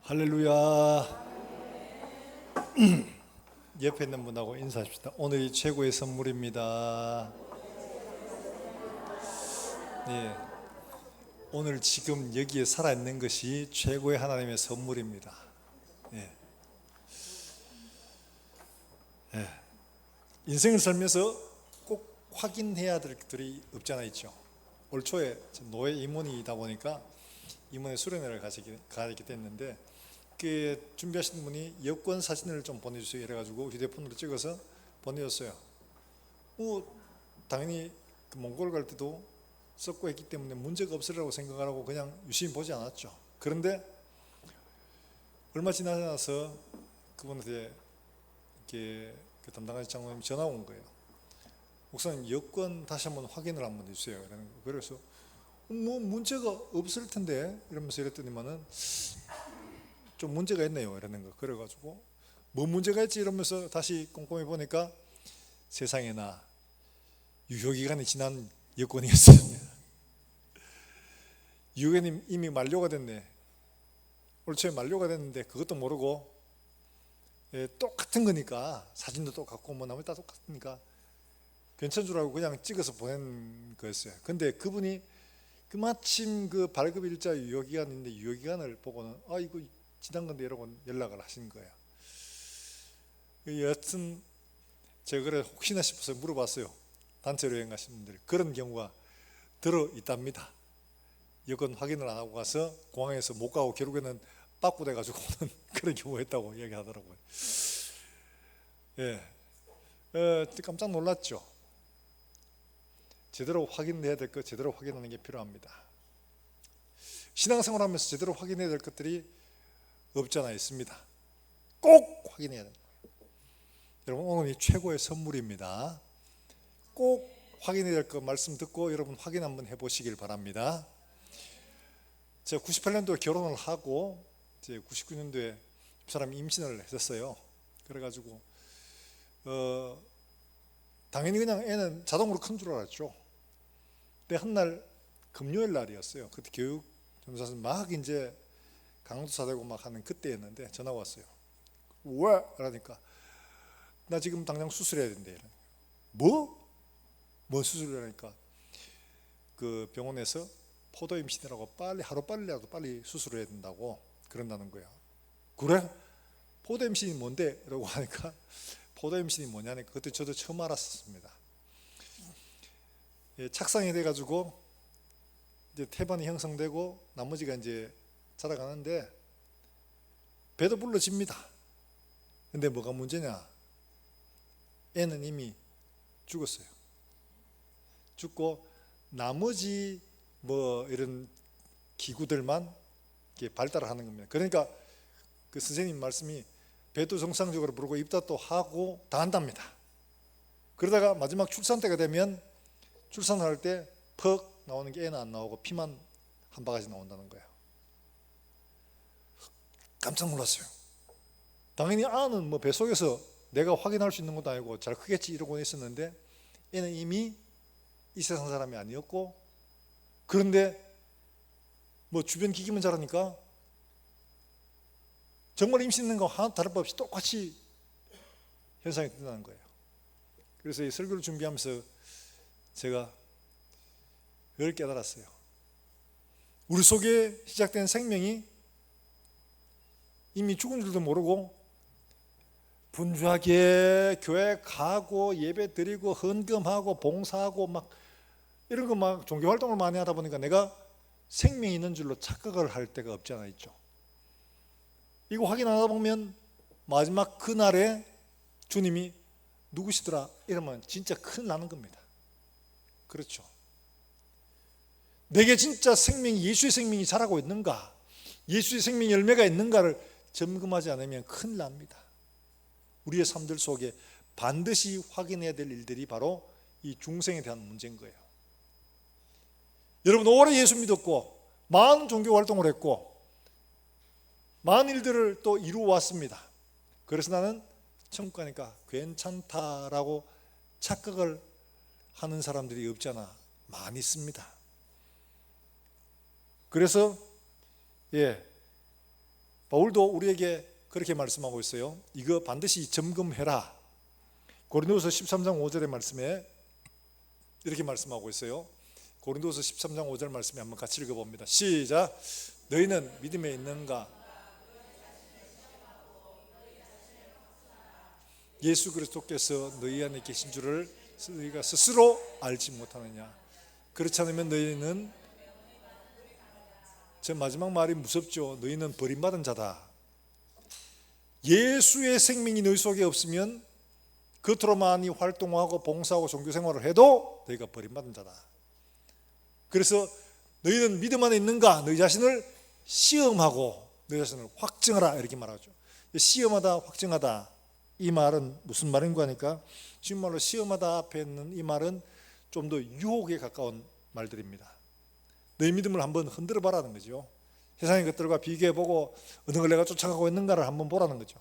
할렐루야. 옆에 있는 분하고 인사합시다. 오늘이 최고의 선물입니다. 예, 오늘 지금 여기에 살아있는 것이 최고의 하나님의 선물입니다. 예. 예. 인생을 살면서 꼭 확인해야 될 것들이 없잖아 있죠. 올 초에 노예 임원이다 보니까 임원의 수련회를 가게 됐는데 그 준비하신 분이 여권 사진을 좀 보내주세요 이래가지고 휴대폰으로 찍어서 보내줬어요. 당연히 그 몽골 갈 때도 썼고 했기 때문에 문제가 없으리라고 생각하고 그냥 유심히 보지 않았죠. 그런데 얼마 지나지 않아서 그분한테 이렇게 그 담당하신 장로님이 전화 온 거예요. 목사님 여권 다시 한번 확인을 한번 해주세요. 그래서 문제가 없을 텐데 이러면서 이랬더니만은 좀 문제가 있네요 이러는 거. 그래가지고 뭐 문제가 있지 이러면서 다시 꼼꼼히 보니까 세상에나 유효기간이 지난 여권이었습니다. 유효기간이 이미 만료가 됐네. 올 초에 만료가 됐는데 그것도 모르고 똑같은 거니까 사진도 똑같고 뭐 나머지 다 똑같으니까 괜찮은 줄 알고 그냥 찍어서 보낸 거였어요. 근데 그분이 마침 그 발급일자 유효기간인데 유효기간을 보고는 이거 지난 건데 이러고 연락을 하신 거예요. 여튼 제가 그래 혹시나 싶어서 물어봤어요. 단체로 여행 가신 분들 그런 경우가 들어 있답니다. 여권 확인을 안 하고 가서 공항에서 못 가고 결국에는 빠꾸돼 가지고 오는 그런 경우가 있다고 얘기하더라고요. 깜짝 놀랐죠. 제대로 확인해야 될 것 제대로 확인하는 게 필요합니다. 신앙생활하면서 제대로 확인해야 될 것들이 없잖아 있습니다. 꼭 확인해야 됩니다. 여러분 오늘이 최고의 선물입니다. 꼭 확인해야 될 것 말씀 듣고 여러분 확인 한번 해보시길 바랍니다. 제가 98년도에 결혼을 하고 이제 99년도에 집사람이 임신을 했었어요. 그래가지고 당연히 그냥 애는 자동으로 큰 줄 알았죠. 근데 한날 금요일 날이었어요. 그때 교육 전도사님 막 이제 강도사 되고 막 하는 그때였는데 전화가 왔어요. 왜? 그러니까 나 지금 당장 수술해야 된대. 뭐 수술을 하니까 그 병원에서 포도 임신이라고 하루빨리라도 빨리 수술을 해야 된다고 그런다는 거야. 그래? 포도 임신이 뭔데? 라고 하니까 포도 임신이 뭐냐니까 그때 저도 처음 알았습니다. 착상이 돼가지고 이제 태반이 형성되고 나머지가 이제 자라가는데 배도 불러집니다. 근데 뭐가 문제냐? 애는 이미 죽었어요. 죽고 나머지 뭐 이런 기구들만 이렇게 발달하는 겁니다. 그러니까 그 선생님 말씀이 배도 정상적으로 부르고 입덧도 하고 다 한답니다. 그러다가 마지막 출산 때가 되면 출산할 때 퍽 나오는 게 애는 안 나오고 피만 한 바가지 나온다는 거예요. 깜짝 놀랐어요. 당연히 아는 뭐 뱃속에서 내가 확인할 수 있는 것도 아니고 잘 크겠지 이러고 있었는데 애는 이미 이 세상 사람이 아니었고 그런데 뭐 주변 기기만 자라니까 정말 임신있는 거 하나 다를 바 없이 똑같이 현상이 일어나는 거예요. 그래서 이 설교를 준비하면서 제가 그걸 깨달았어요. 우리 속에 시작된 생명이 이미 죽은 줄도 모르고 분주하게 교회 가고 예배 드리고 헌금하고 봉사하고 막 이런 거 막 종교 활동을 많이 하다 보니까 내가 생명이 있는 줄로 착각을 할 때가 없지 않아 있죠. 이거 확인하다 보면 마지막 그날에 주님이 누구시더라 이러면 진짜 큰일 나는 겁니다. 그렇죠. 내게 진짜 생명이 예수의 생명이 자라고 있는가, 예수의 생명 열매가 있는가를 점검하지 않으면 큰일 납니다. 우리의 삶들 속에 반드시 확인해야 될 일들이 바로 이 중생에 대한 문제인 거예요. 여러분 오래 예수 믿었고 많은 종교 활동을 했고 많은 일들을 또 이루어 왔습니다. 그래서 나는 천국 가니까 괜찮다라고 착각을 하는 사람들이 없지 않아 많이 있습니다. 그래서 바울도 우리에게 그렇게 말씀하고 있어요. 이거 반드시 점검해라. 고린도서 13장 5절의 말씀에 이렇게 말씀하고 있어요. 고린도서 13장 5절 말씀에 한번 같이 읽어봅니다. 시작. 너희는 믿음에 있는가? 예수 그리스도께서 너희 안에 계신 줄을 너희가 스스로 알지 못하느냐? 그렇지 않으면 너희는, 저 마지막 말이 무섭죠. 너희는 버림받은 자다. 예수의 생명이 너희 속에 없으면 겉으로 많이 활동하고 봉사하고 종교생활을 해도 너희가 버림받은 자다. 그래서 너희는 믿음 안에 있는가? 너희 자신을 시험하고 너희 자신을 확증하라, 이렇게 말하죠. 시험하다, 확증하다, 이 말은 무슨 말인가 하니까, 지금 말로 시험하다 앞에 있는 이 말은 좀 더 유혹에 가까운 말들입니다. 너희 믿음을 한번 흔들어 봐라는 거죠. 세상의 것들과 비교해보고 어느 걸 내가 쫓아가고 있는가를 한번 보라는 거죠.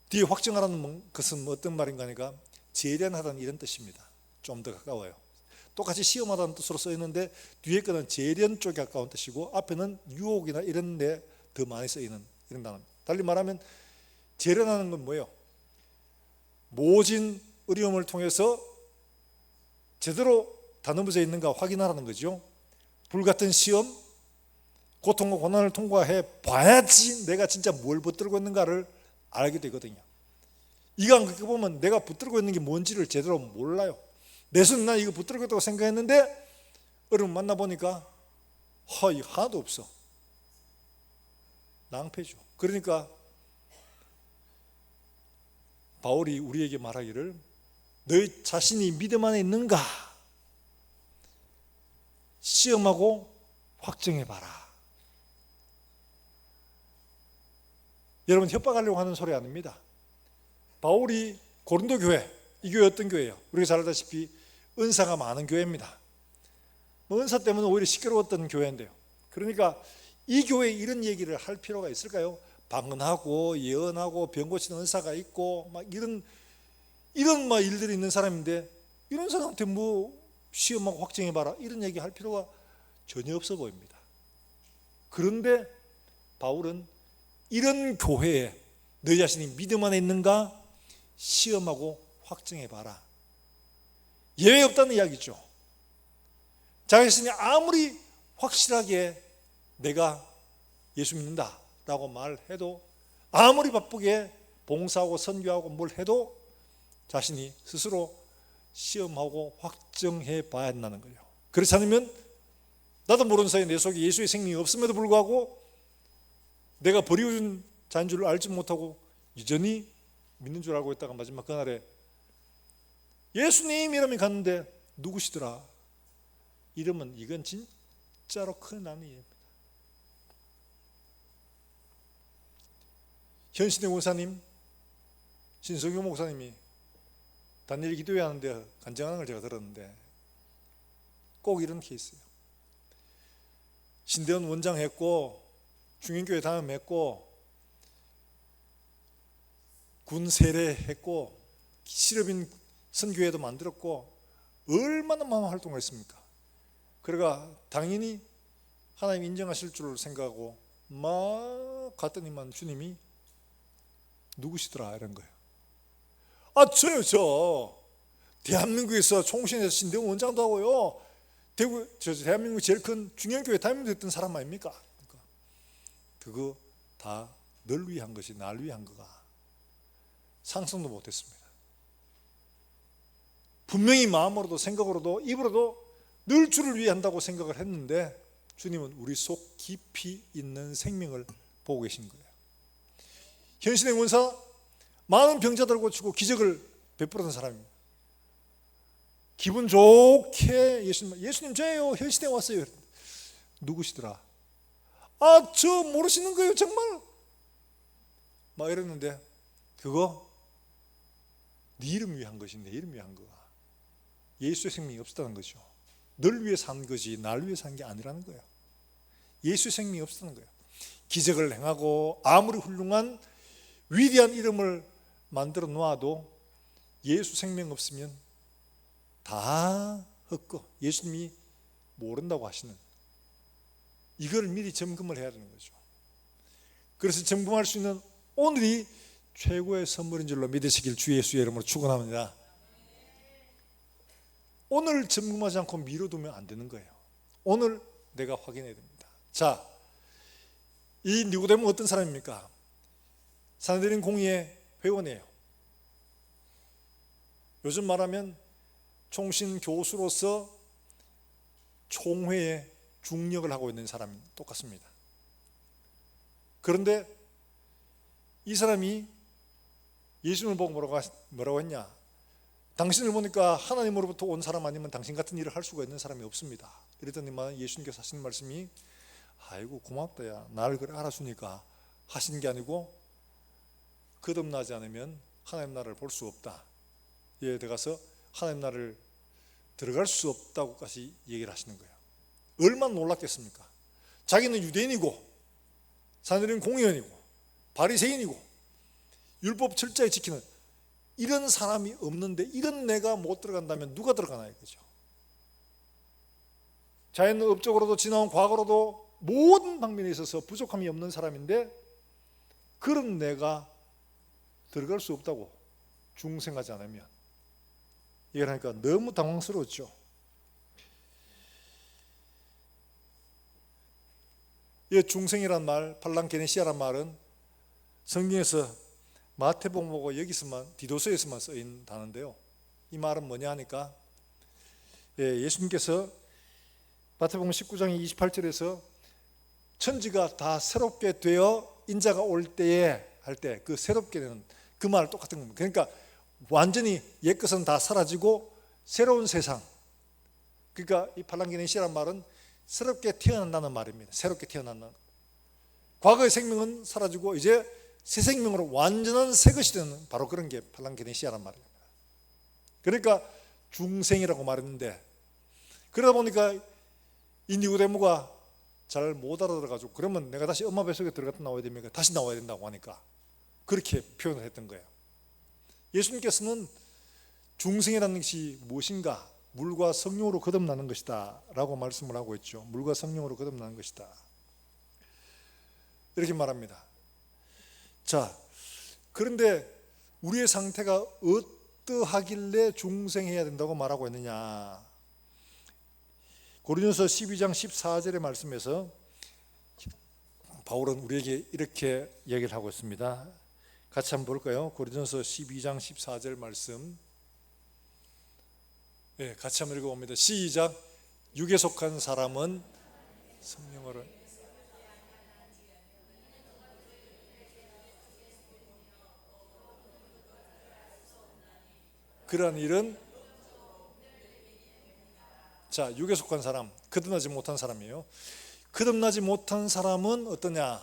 뒤에 확증하라는 것은 어떤 말인가 하니까 재련하다는 이런 뜻입니다. 좀 더 가까워요. 똑같이 시험하다는 뜻으로 쓰이는데 뒤에 거는 재련 쪽에 가까운 뜻이고 앞에는 유혹이나 이런 데 더 많이 쓰이는 이런 단어입니다. 달리 말하면 재련하는 건 뭐예요? 모진 어려움을 통해서 제대로 다 넘어져 있는가 확인하라는 거죠. 불같은 시험, 고통과 고난을 통과해 봐야지 내가 진짜 뭘 붙들고 있는가를 알게 되거든요. 이거 안 그렇게 보면 내가 붙들고 있는 게 뭔지를 제대로 몰라요. 내 손에 나 이거 붙들고 있다고 생각했는데 어려움 만나보니까 하나도 없어. 낭패죠. 그러니까 바울이 우리에게 말하기를 너희 자신이 믿음 안에 있는가 시험하고 확증해봐라. 여러분, 협박하려고 하는 소리 아닙니다. 바울이 고린도 교회, 이 교회 어떤 교회예요? 우리가 잘 알다시피 은사가 많은 교회입니다. 은사 때문에 오히려 시끄러웠던 교회인데요. 그러니까 이 교회에 이런 얘기를 할 필요가 있을까요? 방언하고 예언하고 병 고치는 은사가 있고 막 이런 막 일들이 있는 사람인데 이런 사람한테 뭐 시험하고 확증해봐라 이런 얘기 할 필요가 전혀 없어 보입니다. 그런데 바울은 이런 교회에 너희 자신이 믿음 안에 있는가 시험하고 확증해봐라. 예외 없다는 이야기죠. 자기 자신이 아무리 확실하게 내가 예수 믿는다 라고 말해도, 아무리 바쁘게 봉사하고 선교하고 뭘 해도 자신이 스스로 시험하고 확정해 봐야 한다는 거예요. 그렇지 않으면 나도 모르는 사이에 내 속에 예수의 생명이 없음에도 불구하고 내가 버리운 자인 줄 알지 못하고 여전히 믿는 줄 알고 있다가 마지막 그날에 예수님 이름이 갔는데 누구시더라? 이러면 이건 진짜로 큰 난리입니다. 현신의 원사님, 신성규 목사님이 다니엘 기도회 하는데 간증하는 걸 제가 들었는데 꼭 이런 케이스예요. 신대원 원장 했고 중인교회 담임 했고 군 세례 했고 실업인 선교회도 만들었고 얼마나 많은 활동을 했습니까? 그러니까 당연히 하나님 인정하실 줄 생각하고 막 갔더니만 주님이 누구시더라 이런 거예요. 저요, 저 대한민국에서 총신에서 신대원 원장도 하고요, 대한민국 제일 큰 중형교회 담임도 했던 사람 아닙니까? 그러니까 그거 다 널 위해 한 것이 날 위해 한 거가 상상도 못했습니다. 분명히 마음으로도 생각으로도 입으로도 늘 주를 위해 한다고 생각을 했는데 주님은 우리 속 깊이 있는 생명을 보고 계신 거예요. 현신의 원사, 많은 병자들 고치고 기적을 베풀었던 사람입니다. 기분 좋게 예수님 저예요, 현신에 왔어요. 누구시더라? 저 모르시는 거예요 정말? 막 이랬는데 그거 네 이름 위해 한 것이 내 이름 위해 한 거야. 예수의 생명이 없었다는 거죠. 널 위해 산 거지 날 위해 산 게 아니라는 거예요. 예수의 생명이 없었다는 거예요. 기적을 행하고 아무리 훌륭한 위대한 이름을 만들어 놓아도 예수 생명 없으면 다 헛거, 예수님이 모른다고 하시는, 이걸 미리 점검을 해야 되는 거죠. 그래서 점검할 수 있는 오늘이 최고의 선물인 줄로 믿으시길 주 예수의 이름으로 축원합니다. 오늘 점검하지 않고 미뤄두면 안 되는 거예요. 오늘 내가 확인해야 됩니다. 자, 이 니고데모는 어떤 사람입니까? 산헤드린 공의회 회원이에요. 요즘 말하면 총신 교수로서 총회의 중력을 하고 있는 사람이 똑같습니다. 그런데 이 사람이 예수님을 보고 뭐라고 했냐? 당신을 보니까 하나님으로부터 온 사람 아니면 당신 같은 일을 할 수가 있는 사람이 없습니다. 이랬더니만 예수님께서 하시는 말씀이 아이고 고맙다 야, 나를 그래 알아주니까 하시는 게 아니고 거듭나지 않으면 하나님 나라를 볼 수 없다. 얘에 들어가서 하나님 나라를 들어갈 수 없다고까지 얘기를 하시는 거예요. 얼마나 놀랐겠습니까? 자기는 유대인이고 산헤드린 공의원이고 바리새인이고 율법 철저히 지키는 이런 사람이 없는데 이런 내가 못 들어간다면 누가 들어가나 이거죠. 자기는 업적으로도 지나온 과거로도 모든 방면에 있어서 부족함이 없는 사람인데 그런 내가 들어갈 수 없다고 중생하지 않으면 이걸 하니까 너무 당황스러웠죠. 이 중생이란 말, 팔랑게네시아란 말은 성경에서 마태복음 보고 여기서만 디도서에서만 쓰인 단어인데요. 이 말은 뭐냐 하니까 예수님께서 마태복음 19장 28절에서 천지가 다 새롭게 되어 인자가 올 때에 할 때 그 새롭게 되는 그 말 똑같은 겁니다. 그러니까 완전히 옛것은 다 사라지고 새로운 세상. 그러니까 이 팔랑게네시아란 말은 새롭게 태어난다는 말입니다. 새롭게 태어난다는. 과거의 생명은 사라지고 이제 새 생명으로 완전한 새 것이 되는 바로 그런 게 팔랑게네시아란 말입니다. 그러니까 중생이라고 말했는데 그러다 보니까 이 니고데모가 잘 못 알아들어가지고 그러면 내가 다시 엄마 뱃속에 들어갔다 나와야 됩니까? 다시 나와야 된다고 하니까 그렇게 표현을 했던 거예요. 예수님께서는 중생이라는 것이 무엇인가? 물과 성령으로 거듭나는 것이다 라고 말씀을 하고 있죠. 물과 성령으로 거듭나는 것이다 이렇게 말합니다. 자, 그런데 우리의 상태가 어떠하길래 중생해야 된다고 말하고 있느냐? 고린도서 12장 14절의 말씀에서 바울은 우리에게 이렇게 얘기를 하고 있습니다. 같이 한번 볼까요? 고린도서 12장 14절 말씀. 네, 같이 한번 읽어봅니다. 시작. 육에 속한 사람은 성령으로 그러한 일은 자, 육에 속한 사람, 거듭나지 못한 사람이에요. 거듭나지 못한 사람은 어떠냐?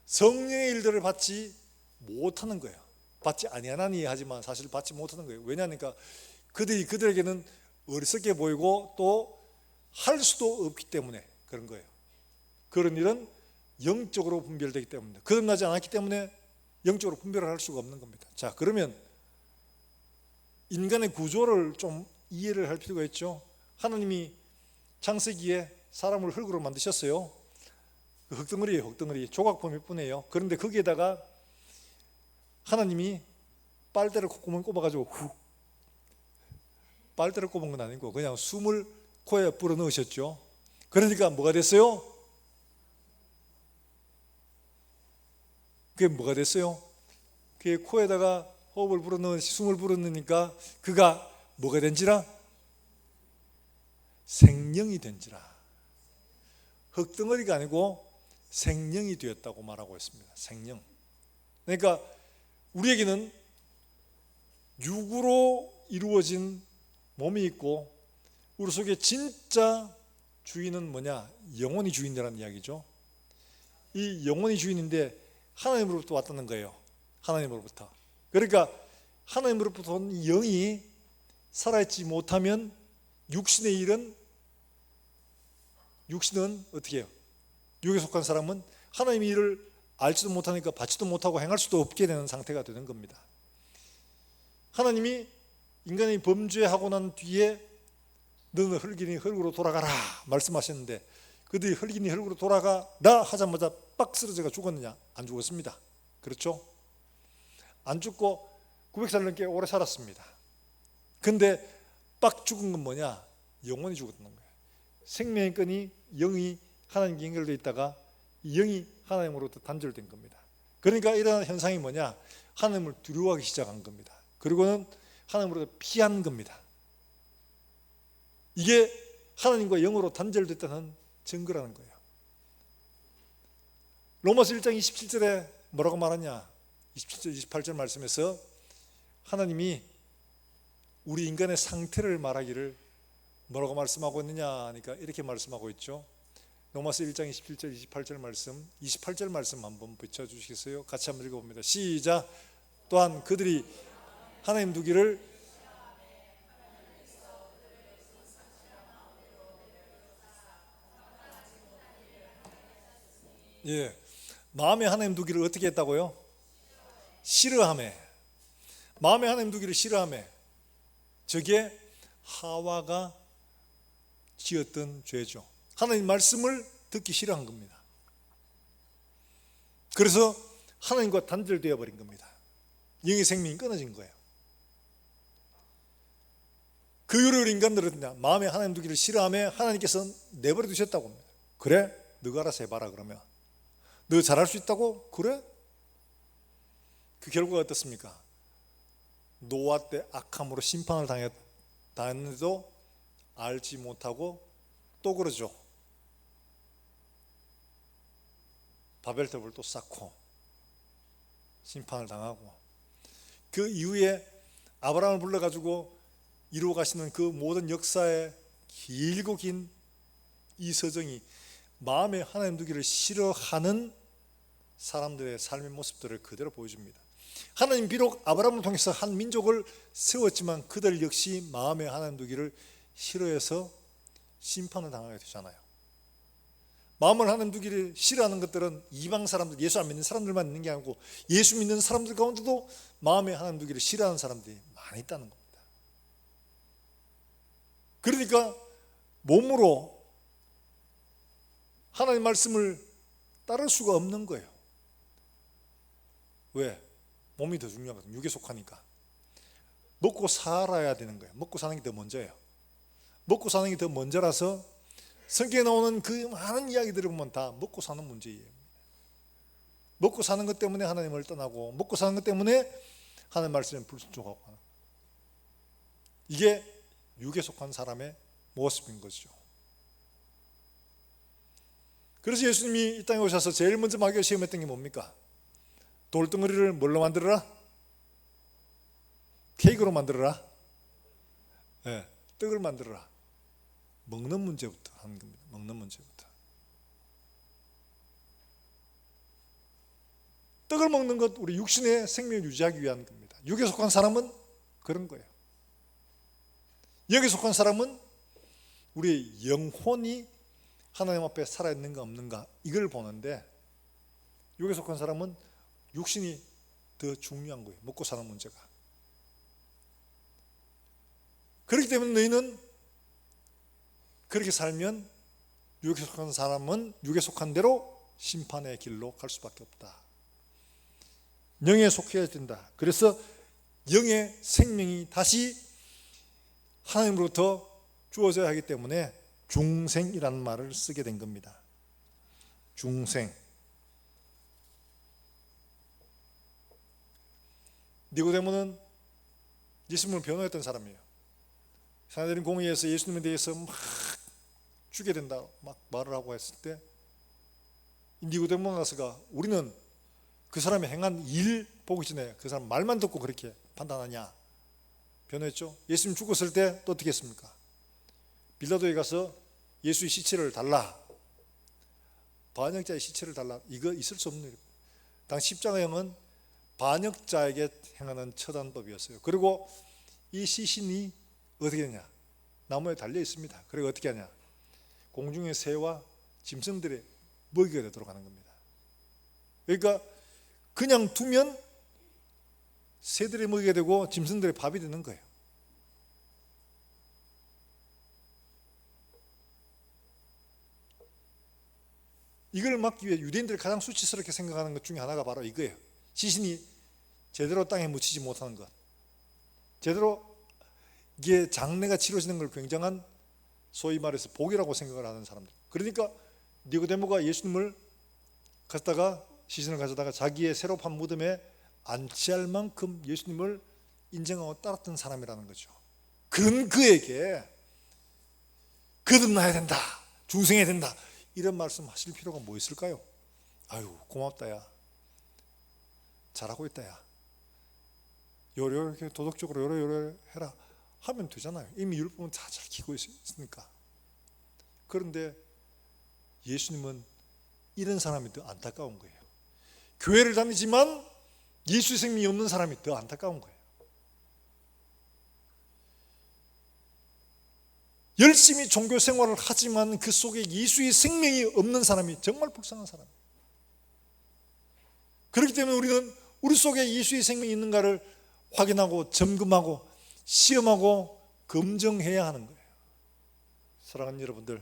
성령의 일들을 받지 못하는 거예요. 받지 아니하나니 하지만 사실 받지 못하는 거예요. 왜냐하니까 그들에게는 어리석게 보이고 또 할 수도 없기 때문에 그런 거예요. 그런 일은 영적으로 분별되기 때문에 거듭나지 않았기 때문에 영적으로 분별을 할 수가 없는 겁니다. 자, 그러면 인간의 구조를 좀 이해를 할 필요가 있죠. 하나님이 창세기에 사람을 흙으로 만드셨어요. 그 흙덩어리예요. 흙덩어리 조각범일 뿐이에요. 그런데 거기에다가 하나님이 빨대를 콧구멍에 꼽아가지고 훅 빨대를 꼽은 건 아니고 그냥 숨을 코에 불어 넣으셨죠. 그러니까 뭐가 됐어요? 그게 뭐가 됐어요? 그게 코에다가 호흡을 불어넣은 숨을 불어넣으니까 그가 뭐가 된지라? 생명이 된지라. 흙덩어리가 아니고 생명이 되었다고 말하고 있습니다. 생명. 그러니까 우리에게는 육으로 이루어진 몸이 있고 우리 속에 진짜 주인은 뭐냐? 영혼이 주인이라는 이야기죠. 이 영혼이 주인인데 하나님으로부터 왔다는 거예요. 하나님으로부터. 그러니까 하나님으로부터 온 영이 살아있지 못하면 육신은 어떻게 해요? 육에 속한 사람은 하나님의 일을 알지도 못하니까 받지도 못하고 행할 수도 없게 되는 상태가 되는 겁니다. 하나님이 인간이 범죄하고 난 뒤에 너는 흙이니 흙으로 돌아가라 말씀하셨는데 그들이 흙이니 흙으로 돌아가라 하자마자 빡 쓰러져가 죽었느냐? 안 죽었습니다. 그렇죠? 안 죽고 900살 넘게 오래 살았습니다. 근데 빡 죽은 건 뭐냐? 영원히 죽었던 거예요. 생명의 끈이 영이 하나님께 연결되어 있다가 영이 하나님으로부터 단절된 겁니다. 그러니까 이런 현상이 뭐냐? 하나님을 두려워하기 시작한 겁니다. 그리고는 하나님으로부터 피한 겁니다. 이게 하나님과 영으로 단절됐다는 증거라는 거예요. 로마서 1장 27절에 뭐라고 말하냐? 27절 28절 말씀에서 하나님이 우리 인간의 상태를 말하기를 뭐라고 말씀하고 있느냐 하니까 이렇게 말씀하고 있죠. 로마서 1장 27절 28절 말씀, 28절 말씀 한번 붙여주시겠어요? 같이 한번 읽어봅니다. 시작. 또한 그들이 하나님 두기를 마음에 하나님 두기를 어떻게 했다고요? 싫어하며. 마음에 하나님 두기를 싫어하며. 저게 하와가 지었던 죄죠. 하나님 말씀을 듣기 싫어한 겁니다. 그래서 하나님과 단절되어 버린 겁니다. 영의 생명이 끊어진 거예요. 그 이후로 인간들은 마음에 하나님 두기를 싫어하며 하나님께서 내버려 두셨다고 합니다. 그래? 너가 알아서 해봐라. 그러면 너 잘할 수 있다고? 그래? 그 결과가 어떻습니까? 노아 때 악함으로 심판을 당했는데도 알지 못하고 또 그러죠. 바벨탑을 또 쌓고 심판을 당하고, 그 이후에 아브라함을 불러가지고 이루어 가시는 그 모든 역사의 길고 긴 이 서정이 마음에 하나님 두기를 싫어하는 사람들의 삶의 모습들을 그대로 보여줍니다. 하나님 비록 아브라함을 통해서 한 민족을 세웠지만 그들 역시 마음에 하나님 두기를 싫어해서 심판을 당하게 되잖아요. 마음을 하나님 두기를 싫어하는 것들은 이방 사람들, 예수 안 믿는 사람들만 있는 게 아니고 예수 믿는 사람들 가운데도 마음에 하나님 두기를 싫어하는 사람들이 많이 있다는 겁니다. 그러니까 몸으로 하나님 말씀을 따를 수가 없는 거예요. 왜? 몸이 더 중요하거든요. 육에 속하니까. 먹고 살아야 되는 거예요. 먹고 사는 게 더 먼저예요. 먹고 사는 게 더 먼저라서 성경에 나오는 그 많은 이야기들을 보면 다 먹고 사는 문제예요. 먹고 사는 것 때문에 하나님을 떠나고, 먹고 사는 것 때문에 하나님 말씀에 불순종하고 하는, 이게 육에 속한 사람의 모습인 거죠. 그래서 예수님이 이 땅에 오셔서 제일 먼저 마귀가 시험했던 게 뭡니까? 돌덩어리를 뭘로 만들어라? 케이크로 만들어라? 네, 떡을 만들어라. 먹는 문제부터 하는 겁니다. 먹는 문제부터. 떡을 먹는 것, 우리 육신의 생명을 유지하기 위한 겁니다. 육에 속한 사람은 그런 거예요. 영에 속한 사람은 우리 영혼이 하나님 앞에 살아있는가 없는가 이걸 보는데, 육에 속한 사람은 육신이 더 중요한 거예요. 먹고 사는 문제가. 그렇기 때문에 너희는 그렇게 살면 육에 속한 사람은 육에 속한 대로 심판의 길로 갈 수밖에 없다. 영에 속해야 된다. 그래서 영의 생명이 다시 하나님으로부터 주어져야 하기 때문에 중생이라는 말을 쓰게 된 겁니다. 중생. 니고데모는 예수님을 변호했던 사람이에요. 사내들인 공의에서 예수님에 대해서 막 죽게 된다 막 말을 하고 했을 때, 니고데모가서가 우리는 그 사람이 행한 일 보기 전에 그 사람 말만 듣고 그렇게 판단하냐 변호했죠. 예수님 죽었을 때 또 어떻게 했습니까? 빌라도에 가서 예수의 시체를 달라, 반역자의 시체를 달라. 이거 있을 수 없는 일입니다. 당시 십자가형은 반역자에게 행하는 처단법이었어요. 그리고 이 시신이 어떻게 되냐? 나무에 달려 있습니다. 그리고 어떻게 하냐? 공중의 새와 짐승들의 먹이가 되도록 하는 겁니다. 그러니까 그냥 두면 새들의 먹이가 되고 짐승들의 밥이 되는 거예요. 이걸 막기 위해 유대인들이 가장 수치스럽게 생각하는 것 중에 하나가 바로 이거예요. 시신이 제대로 땅에 묻히지 못하는 것, 제대로 이게 장례가 치러지는 걸 굉장한 소위 말해서 복이라고 생각을 하는 사람들. 그러니까 니고데모가 예수님을 갖다가 시신을 가져다가 자기의 새로 판 무덤에 안치할 만큼 예수님을 인정하고 따랐던 사람이라는 거죠. 그런 그에게 거듭나야 된다, 중생해야 된다, 이런 말씀 하실 필요가 뭐 있을까요? 아유, 고맙다 야, 잘하고 있다 야, 요렇게 도덕적으로 요래 해라 하면 되잖아요. 이미 율법은 다 잘 지키고 있으니까. 그런데 예수님은 이런 사람이 더 안타까운 거예요. 교회를 다니지만 예수의 생명이 없는 사람이 더 안타까운 거예요. 열심히 종교 생활을 하지만 그 속에 예수의 생명이 없는 사람이 정말 불쌍한 사람이에요. 그렇기 때문에 우리는 우리 속에 예수의 생명이 있는가를 확인하고 점검하고 시험하고 검증해야 하는 거예요. 사랑하는 여러분들,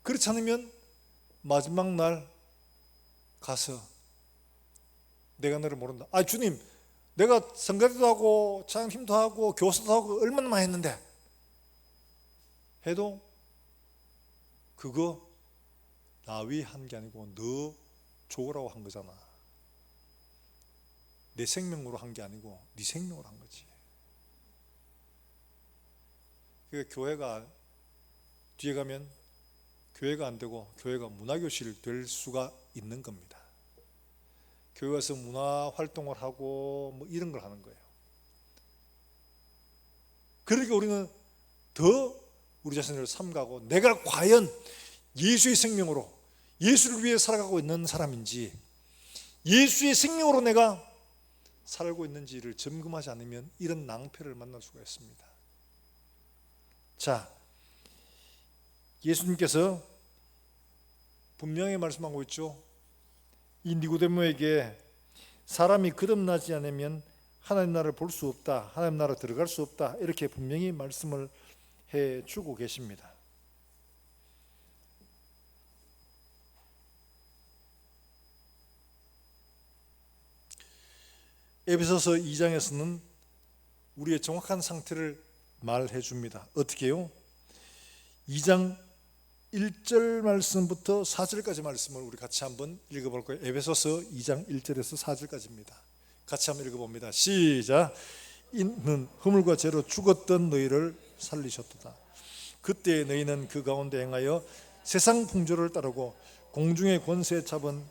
그렇지 않으면 마지막 날 가서 내가 너를 모른다. 아, 주님, 내가 성가대도 하고 찬양팀도 하고 교사도 하고 얼마나 많이 했는데, 해도 그거 나 위에 한 게 아니고 너 죽으라고 한 거잖아. 내 생명으로 한 게 아니고 네 생명으로 한 거지. 그러니까 교회가 뒤에 가면 교회가 안 되고 교회가 문화교실 될 수가 있는 겁니다. 교회 가서 문화 활동을 하고 뭐 이런 걸 하는 거예요. 그러니까 우리는 더 우리 자신을 삼가고 내가 과연 예수의 생명으로 예수를 위해 살아가고 있는 사람인지, 예수의 생명으로 내가 살고 있는지를 점검하지 않으면 이런 낭패를 만날 수가 있습니다. 자, 예수님께서 분명히 말씀하고 있죠. 이 니고데모에게 사람이 거듭나지 않으면 하나님 나라를 볼 수 없다, 하나님 나라 들어갈 수 없다, 이렇게 분명히 말씀을 해주고 계십니다. 에베소서 2장에서는 우리의 정확한 상태를 말해 줍니다. 어떻게요? 2장 1절 말씀부터 4절까지 말씀을 우리 같이 한번 읽어볼 거예요. 에베소서 2장 1절에서 4절까지입니다. 같이 한번 읽어봅니다. 시작. 이는 허물과 죄로 죽었던 너희를 살리셨도다. 그때 너희는 그 가운데 행하여 세상 풍조를 따르고 공중의 권세 잡은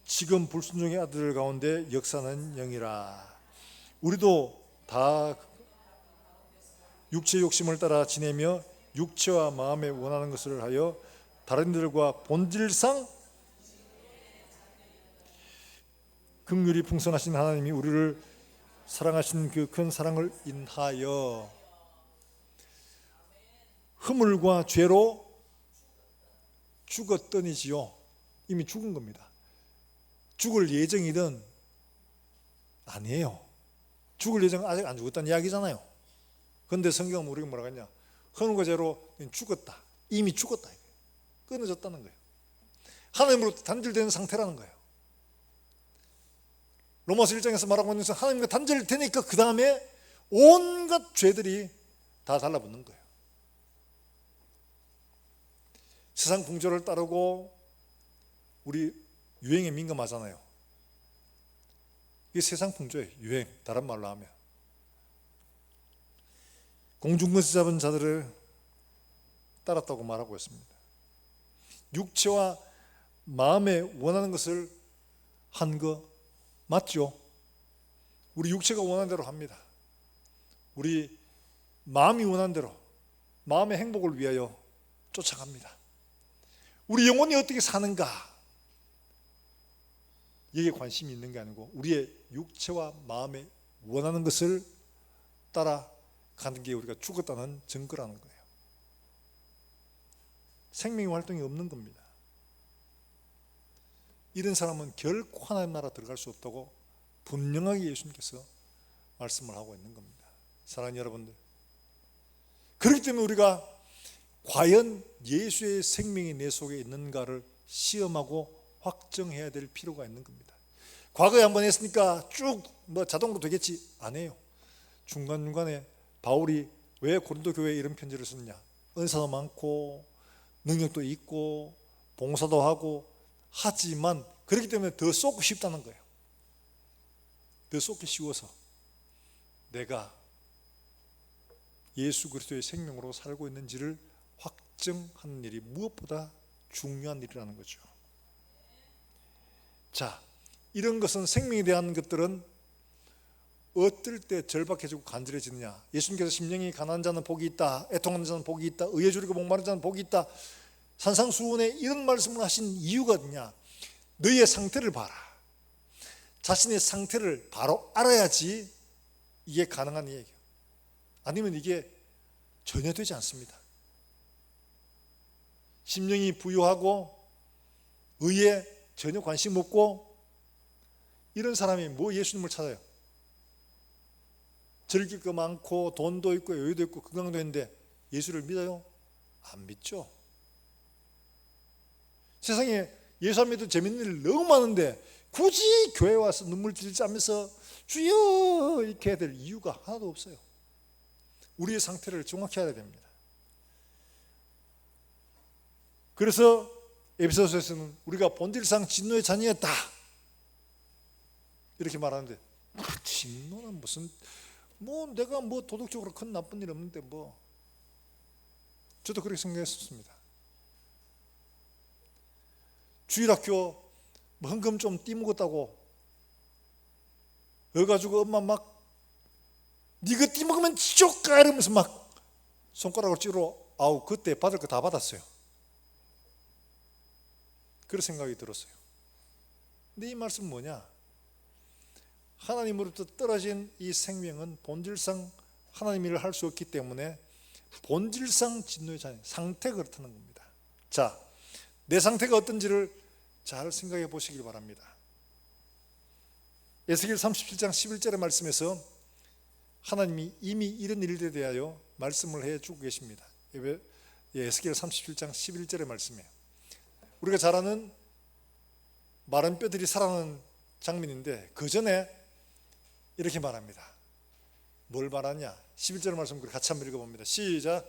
지금 불순종의 아들 가운데 역사는 영이라. 우리도 다 육체 욕심을 따라 지내며 육체와 마음에 원하는 것을 하여 다른 이들과 본질상 긍휼이 풍성하신 하나님이 우리를 사랑하신 그 큰 사랑을 인하여 허물과 죄로 죽었더니지요. 이미 죽은 겁니다. 죽을 예정이든 아니에요. 죽을 예정은 아직 안 죽었다는 이야기잖아요. 그런데 성경은 우리가 뭐라고 했냐? 허물과 죄로 죽었다. 이미 죽었다. 끊어졌다는 거예요. 하나님으로부터 단절된 상태라는 거예요. 로마서 1장에서 말하고 있는 것은 하나님과 단절되니까 그 다음에 온갖 죄들이 다 달라붙는 거예요. 세상 풍조를 따르고 우리 유행에 민감하잖아요. 이게 세상 풍조예요. 유행, 다른 말로 하면 공중권세 잡은 자들을 따랐다고 말하고 있습니다. 육체와 마음에 원하는 것을 한 거 맞죠? 우리 육체가 원하는 대로 합니다. 우리 마음이 원하는 대로 마음의 행복을 위하여 쫓아갑니다. 우리 영혼이 어떻게 사는가, 여기에 관심이 있는 게 아니고 우리의 육체와 마음에 원하는 것을 따라가는 게 우리가 죽었다는 증거라는 거예요. 생명의 활동이 없는 겁니다. 이런 사람은 결코 하나님 나라 들어갈 수 없다고 분명하게 예수님께서 말씀을 하고 있는 겁니다. 사랑하는 여러분들, 그렇기 때문에 우리가 과연 예수의 생명이 내 속에 있는가를 시험하고 확정해야 될 필요가 있는 겁니다. 과거에 한번 했으니까 쭉 자동으로 되겠지? 안 해요. 중간중간에 바울이 왜 고린도 교회에 이런 편지를 썼냐? 은사도 많고 능력도 있고 봉사도 하고 하지만 그렇기 때문에 더 쏟고 싶다는 거예요. 더 쏟기 쉬워서 내가 예수 그리스도의 생명으로 살고 있는지를 확정하는 일이 무엇보다 중요한 일이라는 거죠. 자, 이런 것은, 생명에 대한 것들은 어떨 때 절박해지고 간절해지느냐? 예수님께서 심령이 가난한 자는 복이 있다, 애통하는 자는 복이 있다, 의에 줄이고 목마른 자는 복이 있다, 산상수훈에 이런 말씀을 하신 이유가 뭐냐? 너희의 상태를 봐라. 자신의 상태를 바로 알아야지 이게 가능한 얘기예요. 아니면 이게 전혀 되지 않습니다. 심령이 부유하고 의에 전혀 관심 없고 이런 사람이 뭐 예수님을 찾아요? 즐길 거 많고 돈도 있고 여유도 있고 건강도 있는데 예수를 믿어요? 안 믿죠. 세상에 예수 안 믿어도 재밌는 일 너무 많은데 굳이 교회 와서 눈물 찔짜면서 주여 이렇게 해야 될 이유가 하나도 없어요. 우리의 상태를 정확히 알아야 됩니다. 그래서 에베소서에서는 우리가 본질상 진노의 자녀였다 이렇게 말하는데, 진노는 무슨, 내가 도덕적으로 큰 나쁜 일 없는데 저도 그렇게 생각했었습니다. 주일학교 헌금 좀 띠먹었다고 여가지고 엄마 막 니가 띠먹으면 지옥 가 이러면서 막 손가락을 찌르러, 그때 받을 거 다 받았어요. 그런 생각이 들었어요. 근데 이 말씀은 뭐냐? 하나님으로부터 떨어진 이 생명은 본질상 하나님 일을 할 수 없기 때문에 본질상 진노의 자녀, 상태가 그렇다는 겁니다. 자, 내 상태가 어떤지를 잘 생각해 보시길 바랍니다. 에스겔 37장 11절의 말씀에서 하나님이 이미 이런 일들에 대하여 말씀을 해주고 계십니다. 에스겔 37장 11절의 말씀이에요. 우리가 잘 아는 마른 뼈들이 살아나는 장면인데 그 전에 이렇게 말합니다. 뭘 말하냐? 11절 말씀 우리 같이 한번 읽어봅니다. 시작.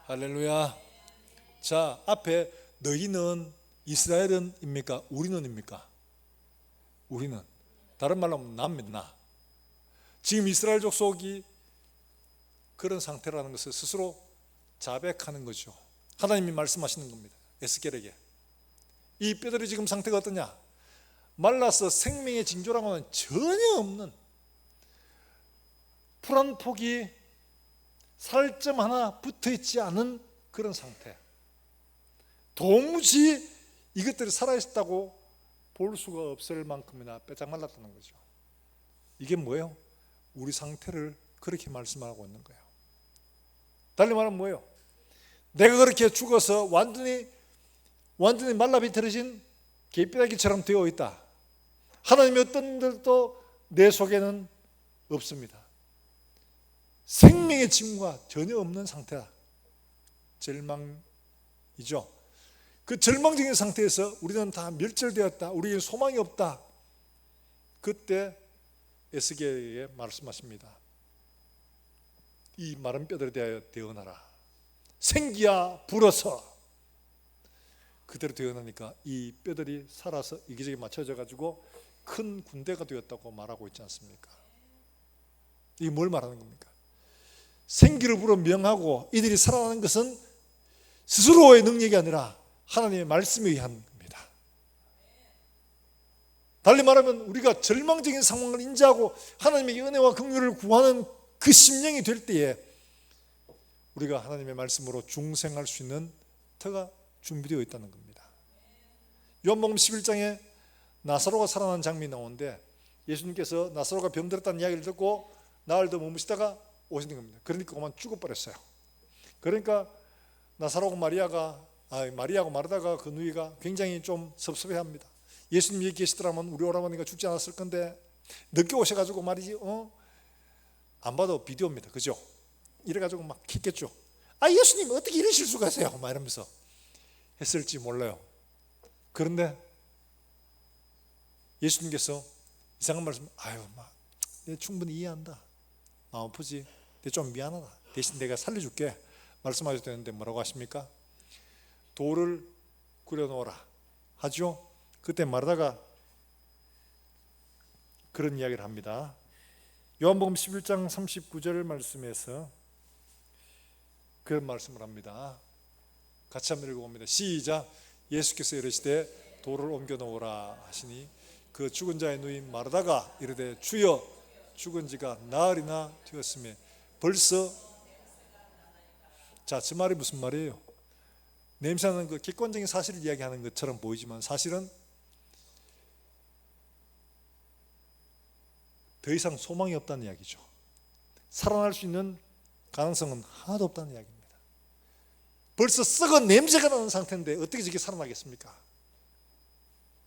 할렐루야. 자, 앞에 너희는 이스라엘은입니까? 우리는입니까? 우리는. 다른 말로 하면 나입니다. 지금 이스라엘 족속이 그런 상태라는 것을 스스로 자백하는 거죠. 하나님이 말씀하시는 겁니다. 에스겔에게. 이 뼈들이 지금 상태가 어떠냐? 말라서 생명의 징조라고는 전혀 없는, 풀 한 폭이 살점 하나 붙어있지 않은 그런 상태. 도무지 이것들이 살아있다고 볼 수가 없을 만큼이나 빼짝 말랐다는 거죠. 이게 뭐예요? 우리 상태를 그렇게 말씀하고 있는 거예요. 달리 말하면 뭐예요? 내가 그렇게 죽어서 완전히 말라 비틀어진 개뼈다귀처럼 되어 있다. 하나님의 어떤 일도 내 속에는 없습니다. 생명의 징후가 전혀 없는 상태다. 절망이죠. 그 절망적인 상태에서 우리는 다 멸절되었다, 우리에게 소망이 없다. 그때 에스겔에게 말씀하십니다. 이 마른 뼈들에 대하여 대언하라. 생기야 불어서. 그대로 대언하니까 이 뼈들이 살아서 이기저기 맞춰져 가지고 큰 군대가 되었다고 말하고 있지 않습니까? 이게 뭘 말하는 겁니까? 생기를 불어 명하고 이들이 살아나는 것은 스스로의 능력이 아니라 하나님의 말씀에 의한 겁니다. 달리 말하면 우리가 절망적인 상황을 인지하고 하나님의 은혜와 긍휼을 구하는 그 심령이 될 때에 우리가 하나님의 말씀으로 중생할 수 있는 터가 준비되어 있다는 겁니다. 요한복음 11장에 나사로가 살아난 장면이 나오는데 예수님께서 나사로가 병들었다는 이야기를 듣고 나흘 더 머무시다가 오시는 겁니다. 그러니까 그만 죽어버렸어요. 그러니까 나사로와 마리아가 마리아하고 마르다가 그 누이가 굉장히 좀 섭섭해합니다. 예수님 여기 계시더라면 우리 오라버니가 죽지 않았을 건데 늦게 오셔가지고 말이지 안 봐도 비디오입니다. 그죠? 이래가지고 막 했겠죠. 예수님 어떻게 이런 실수가 하세요? 막 이러면서 했을지 몰라요. 그런데 예수님께서 이상한 말씀, 내가 충분히 이해한다. 마음 아프지? 내가 좀 미안하다. 대신 내가 살려줄게. 말씀하셔도 되는데 뭐라고 하십니까? 돌을 꾸려놓으라 하죠. 그때 마르다가 그런 이야기를 합니다. 요한복음 11장 39절 말씀에서 그런 말씀을 합니다. 같이 한번 읽어봅니다. 시작. 예수께서 이르시되 돌을 옮겨 놓으라 하시니 그 죽은 자의 누인 마르다가 이르되 주여 죽은 지가 나흘이나 되었으며 벌써 자, 저 말이 무슨 말이에요? 냄새나는 그 객관적인 사실을 이야기하는 것처럼 보이지만 사실은 더 이상 소망이 없다는 이야기죠. 살아날 수 있는 가능성은 하나도 없다는 이야기입니다. 벌써 썩은 냄새가 나는 상태인데 어떻게 저게 살아나겠습니까?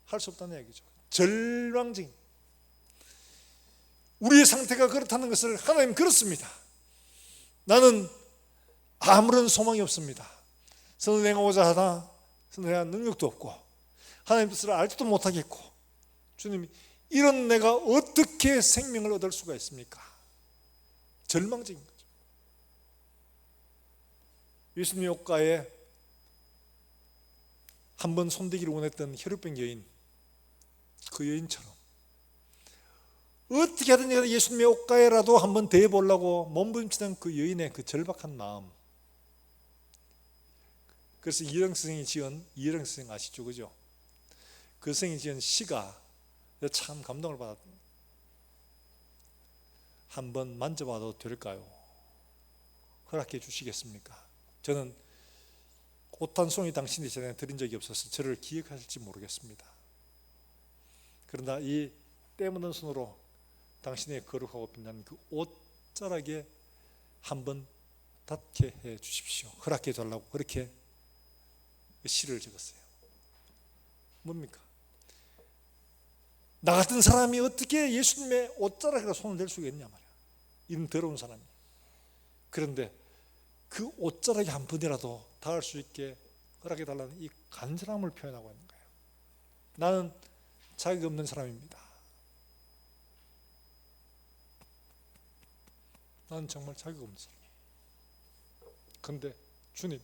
할 수 없다는 이야기죠. 절망적인 우리의 상태가 그렇다는 것을 하나님 그렇습니다. 나는 아무런 소망이 없습니다. 선을 하다 선을 능력도 없고 하나님 뜻을 알지도 못하겠고 주님이 이런 내가 어떻게 생명을 얻을 수가 있습니까? 절망적인 거죠. 예수님의 옷가에 한번 손대기를 원했던 혈육병 여인, 그 여인처럼 어떻게 하든 예수님의 옷가에라도 한번 대해보려고 몸부림치던 그 여인의 그 절박한 마음. 그래서 이혜령 선생이 지은, 이혜령 선생 아시죠? 그죠? 그 선생이 지은 시가 참 감동을 받았던, 한번 만져봐도 될까요? 허락해 주시겠습니까? 저는 옷 한 송이 당신이 전에 드린 적이 없어서 저를 기억하실지 모르겠습니다. 그러나 이 때 묻은 손으로 당신의 거룩하고 빛나는 그 옷자락에 한번 닿게 해 주십시오. 허락해 달라고 그렇게 시를 적었어요. 뭡니까? 나 같은 사람이 어떻게 예수님의 옷자락에 손을 댈 수가 있냐 말이야. 이런 더러운 사람이. 그런데 그 옷자락에 한 번이라도 닿을 수 있게 허락해 달라는 이 간절함을 표현하고 있는 거예요. 나는 자격이 없는 사람입니다. 나는 정말 자격 없는 사람이에요. 그런데 주님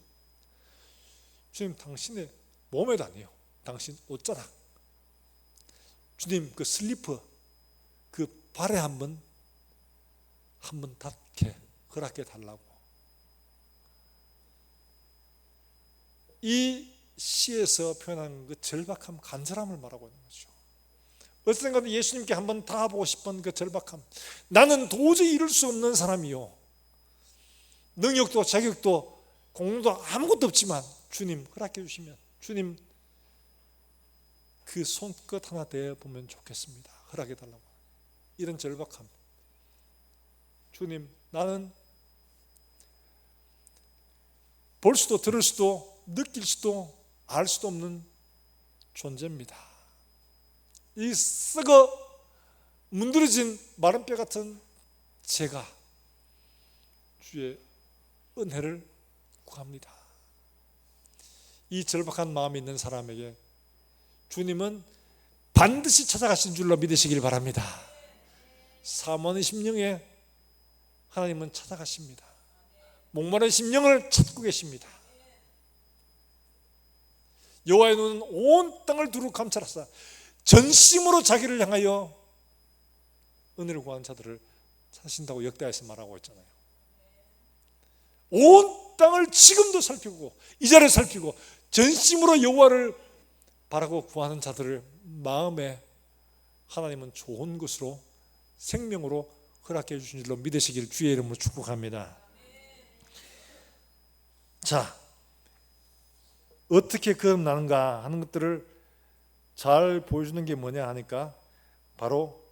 당신의 몸에도 아니에요. 당신 옷자락, 주님 그 슬리퍼, 그 발에 한번 닿게 허락해 달라고. 이 시에서 표현한 그 절박함, 간절함을 말하고 있는 거죠. 어쨌든 간에 예수님께 한번 닿아보고 싶은 그 절박함. 나는 도저히 이룰 수 없는 사람이요, 능력도 자격도 공로도 아무것도 없지만 주님 허락해 주시면 주님 그 손끝 하나 대보면 좋겠습니다. 허락해 달라고. 이런 절박함. 주님, 나는 볼 수도 들을 수도 느낄 수도 알 수도 없는 존재입니다. 이 썩어 문드러진 마른 뼈 같은 제가 주의 은혜를 구합니다. 이 절박한 마음이 있는 사람에게 주님은 반드시 찾아가신 줄로 믿으시길 바랍니다. 사모하는 심령에 하나님은 찾아가십니다. 목마른 심령을 찾고 계십니다. 여호와의 눈은 온 땅을 두루 감찰하사 전심으로 자기를 향하여 은혜를 구하는 자들을 찾으신다고 역대하에서 말하고 있잖아요. 온 땅을 지금도 살피고 이 자리를 살피고 전심으로 여호와를 바라고 구하는 자들을 마음에 하나님은 좋은 것으로 생명으로 허락해 주신 줄로 믿으시길 주의 이름으로 축복합니다. 자, 어떻게 그럼 나는가 하는 것들을 잘 보여주는 게 뭐냐 하니까 바로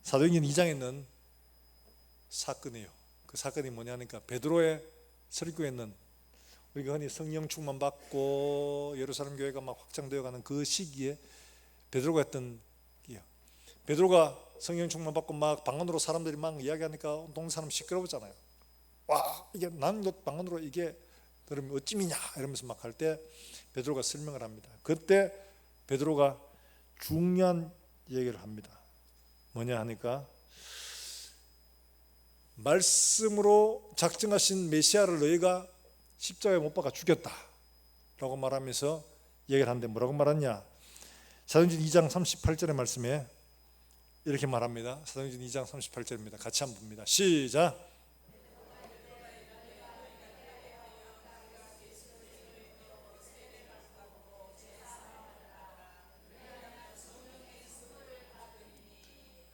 사도행전 2장에 있는 사건이에요. 그 사건이 뭐냐 하니까 베드로의 설교회는 우리가 흔히 성령 충만 받고 예루살렘 교회가 막 확장되어 가는 그 시기에 베드로가 했던 게요. 베드로가 성령 충만 받고 막 방언으로 사람들이 막 이야기하니까 온통 사람 시끄러웠잖아요. 와, 이게 나는 방언으로 이게 들으면 어찌미냐 이러면서 막 할 때 베드로가 설명을 합니다. 그때 베드로가 중요한 얘기를 합니다. 뭐냐 하니까 말씀으로 작정하신 메시아를 너희가 십자가에 못 박아 죽였다 라고 말하면서 얘기를 하는데 뭐라고 말하냐, 사도행전 2장 38절의 말씀에 이렇게 말합니다. 사도행전 2장 38절입니다. 같이 한번 봅니다. 시작.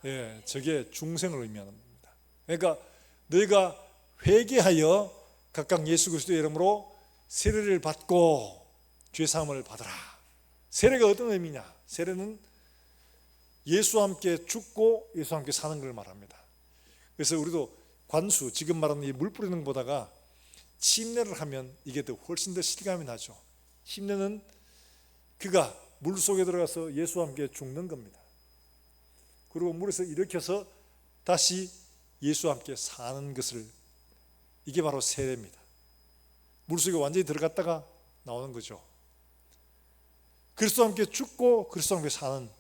예, 저게 중생을 의미하는 겁니다. 그러니까 너희가 회개하여 각각 예수 그리스도의 이름으로 세례를 받고 죄 사함을 받으라. 세례가 어떤 의미냐? 세례는 예수와 함께 죽고 예수와 함께 사는 걸 말합니다. 그래서 우리도 관수, 지금 말하는 이 물 뿌리는 것보다가 침례를 하면 이게 훨씬 더 실감이 나죠. 침례는 그가 물 속에 들어가서 예수와 함께 죽는 겁니다. 그리고 물에서 일으켜서 다시 예수와 함께 사는 것을, 이게 바로 세례입니다. 물속에 완전히 들어갔다가 나오는 거죠. 그리스도와 함께 죽고 그리스도와 함께 사는,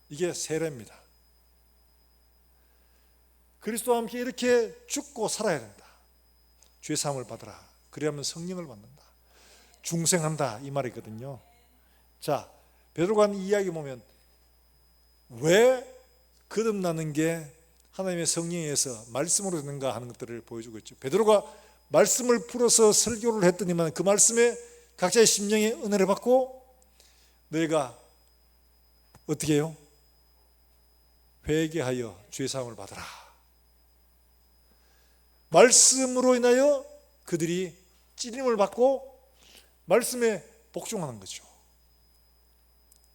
이게 세례입니다. 그리스도와 함께 이렇게 죽고 살아야 된다. 죄 사함을 받으라. 그래야만 성령을 받는다. 중생한다 이 말이거든요. 자, 베드로가 한 이야기 보면 왜 거듭나는 게 하나님의 성령에 의해서 말씀으로 되는가 하는 것들을 보여주고 있죠. 베드로가 말씀을 풀어서 설교를 했더니만 그 말씀에 각자의 심령에 은혜를 받고 너희가 어떻게 해요? 회개하여 죄 사함을 받으라. 말씀으로 인하여 그들이 찔림을 받고 말씀에 복종하는 거죠.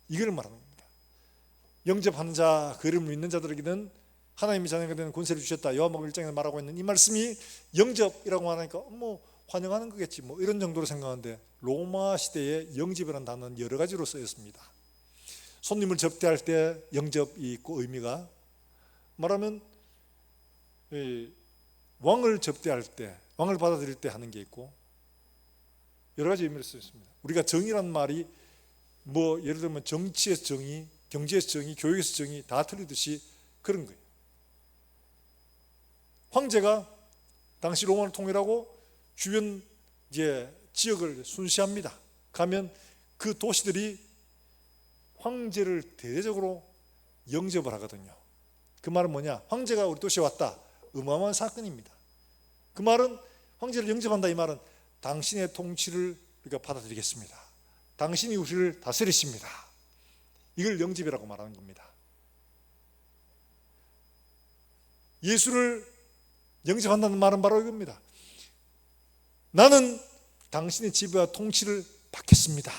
이걸 말하는 겁니다. 영접하는 자, 그 이름을 믿는 자들에게는 하나님이 자녀가 되는 권세를 주셨다. 요한복음 1장에 말하고 있는 이 말씀이 영접이라고 하니까 뭐 환영하는 거겠지 뭐 이런 정도로 생각하는데, 로마 시대에 영접이라는 단어는 여러 가지로 쓰였습니다. 손님을 접대할 때 영접이 있고, 의미가 말하면 왕을 접대할 때, 왕을 받아들일 때 하는 게 있고, 여러 가지 의미로 쓰였습니다. 우리가 정의라는 말이 뭐 예를 들면 정치에서 정의, 경제에서 정의, 교육에서 정의 다 틀리듯이 그런 거예요. 황제가 당시 로마를 통일하고 주변 지역을 순시합니다. 가면 그 도시들이 황제를 대대적으로 영접을 하거든요. 그 말은 뭐냐? 황제가 우리 도시에 왔다. 어마어마한 사건입니다. 그 말은 황제를 영접한다 이 말은 당신의 통치를 우리가 받아들이겠습니다. 당신이 우리를 다스리십니다. 이걸 영접이라고 말하는 겁니다. 예수를 영접한다는 말은 바로 이겁니다. 나는 당신의 지배와 통치를 받겠습니다.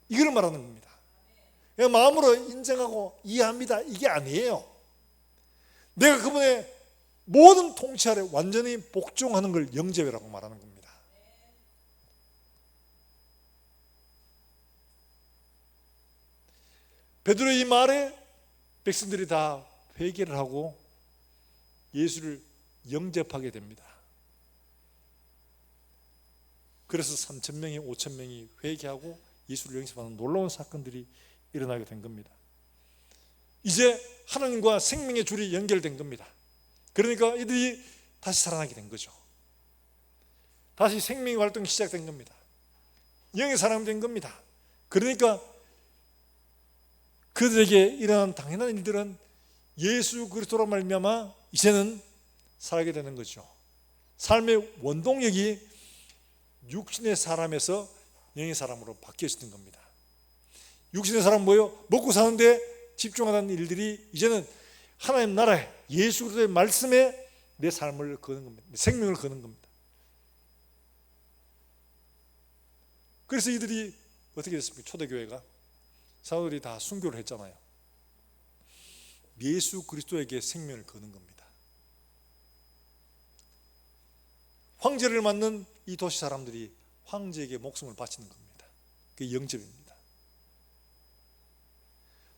이걸 말하는 겁니다. 그냥 마음으로 인정하고 이해합니다. 이게 아니에요. 내가 그분의 모든 통치 아래 완전히 복종하는 걸 영접이라고 말하는 겁니다. 베드로의 이 말에 백성들이 다 회개를 하고 예수를 영접하게 됩니다. 그래서 3,000명이 5,000명이 회개하고 예수를 영접하는 놀라운 사건들이 일어나게 된 겁니다. 이제 하나님과 생명의 줄이 연결된 겁니다. 그러니까 이들이 다시 살아나게 된 거죠. 다시 생명의 활동이 시작된 겁니다. 영의 사람이 된 겁니다. 그러니까 그들에게 일어난 당연한 일들은 예수 그리스도로 말미암아 이제는 살게 되는 거죠. 삶의 원동력이 육신의 사람에서 영의 사람으로 바뀌어지는 겁니다. 육신의 사람 뭐예요? 먹고 사는데 집중하는 일들이 이제는 하나님 나라에 예수 그리스도의 말씀에 내 삶을 거는 겁니다. 내 생명을 거는 겁니다. 그래서 이들이 어떻게 됐습니까? 초대교회가 사도들이 다 순교를 했잖아요. 예수 그리스도에게 생명을 거는 겁니다. 황제를 맞는 이 도시 사람들이 황제에게 목숨을 바치는 겁니다. 그게 영접입니다.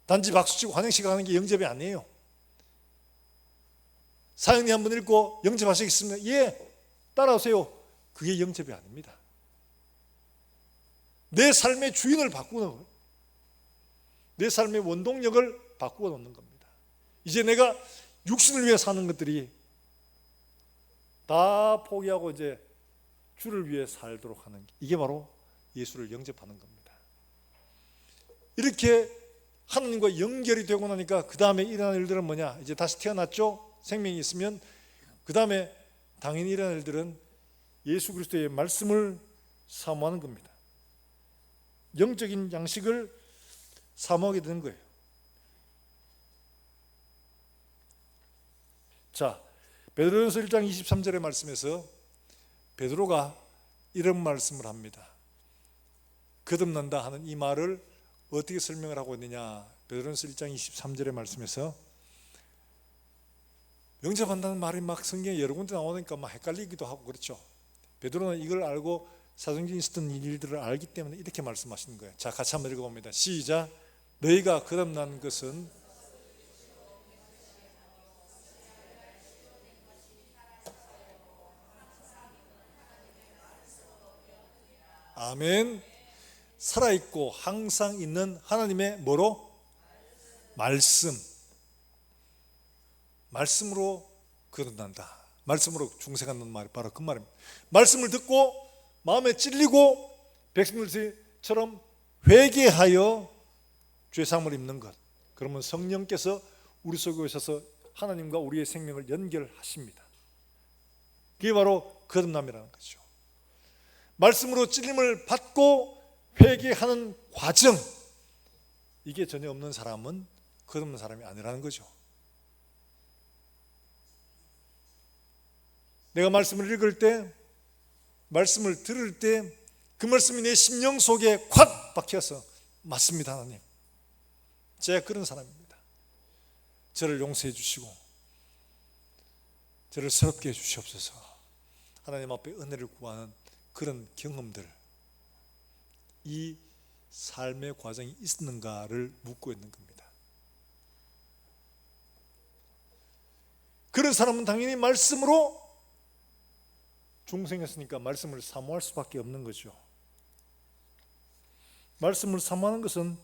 단지 박수치고 환영식 하는 게 영접이 아니에요. 사형리 한번 읽고 영접하시겠습니까? 예, 따라오세요. 그게 영접이 아닙니다. 내 삶의 주인을 바꾸는 거예요. 내 삶의 원동력을 바꾸어 놓는 겁니다. 이제 내가 육신을 위해 사는 것들이 다 포기하고 이제 주를 위해 살도록 하는 게, 이게 바로 예수를 영접하는 겁니다. 이렇게 하나님과 연결이 되고 나니까 그 다음에 일어나는 일들은 뭐냐? 이제 다시 태어났죠? 생명이 있으면 그 다음에 당연히 일어나는 일들은 예수 그리스도의 말씀을 사모하는 겁니다. 영적인 양식을 사모하게 되는 거예요. 자, 베드로전서 1장 23절의 말씀에서 베드로가 이런 말씀을 합니다. 거듭난다 하는 이 말을 어떻게 설명을 하고 있느냐? 베드로전서 1장 23절의 말씀에서 영접한다는 말이 막 성경에 여러 군데 나오니까 막 헷갈리기도 하고 그렇죠. 베드로는 이걸 알고 사도행전에 있었던 일들을 알기 때문에 이렇게 말씀하시는 거예요. 자, 같이 한번 읽어봅니다. 시작. 너희가 거듭난 것은 아멘. 살아있고 항상 있는 하나님의 뭐로? 말씀. 말씀으로 거듭난다. 말씀으로 중생한다는 말이 바로 그 말입니다. 말씀을 듣고 마음에 찔리고 백성들처럼 회개하여 죄사함을 입는 것. 그러면 성령께서 우리 속에 오셔서 하나님과 우리의 생명을 연결하십니다. 그게 바로 거듭남이라는 거죠. 말씀으로 찔림을 받고 회개하는 과정, 이게 전혀 없는 사람은 거듭난 사람이 아니라는 거죠. 내가 말씀을 읽을 때, 말씀을 들을 때 그 말씀이 내 심령 속에 콱 박혀서 맞습니다. 하나님, 제가 그런 사람입니다. 저를 용서해 주시고 저를 새롭게 해 주시옵소서. 하나님 앞에 은혜를 구하는 그런 경험들, 이 삶의 과정이 있는가를 묻고 있는 겁니다. 그런 사람은 당연히 말씀으로 중생했으니까 말씀을 사모할 수밖에 없는 거죠. 말씀을 사모하는 것은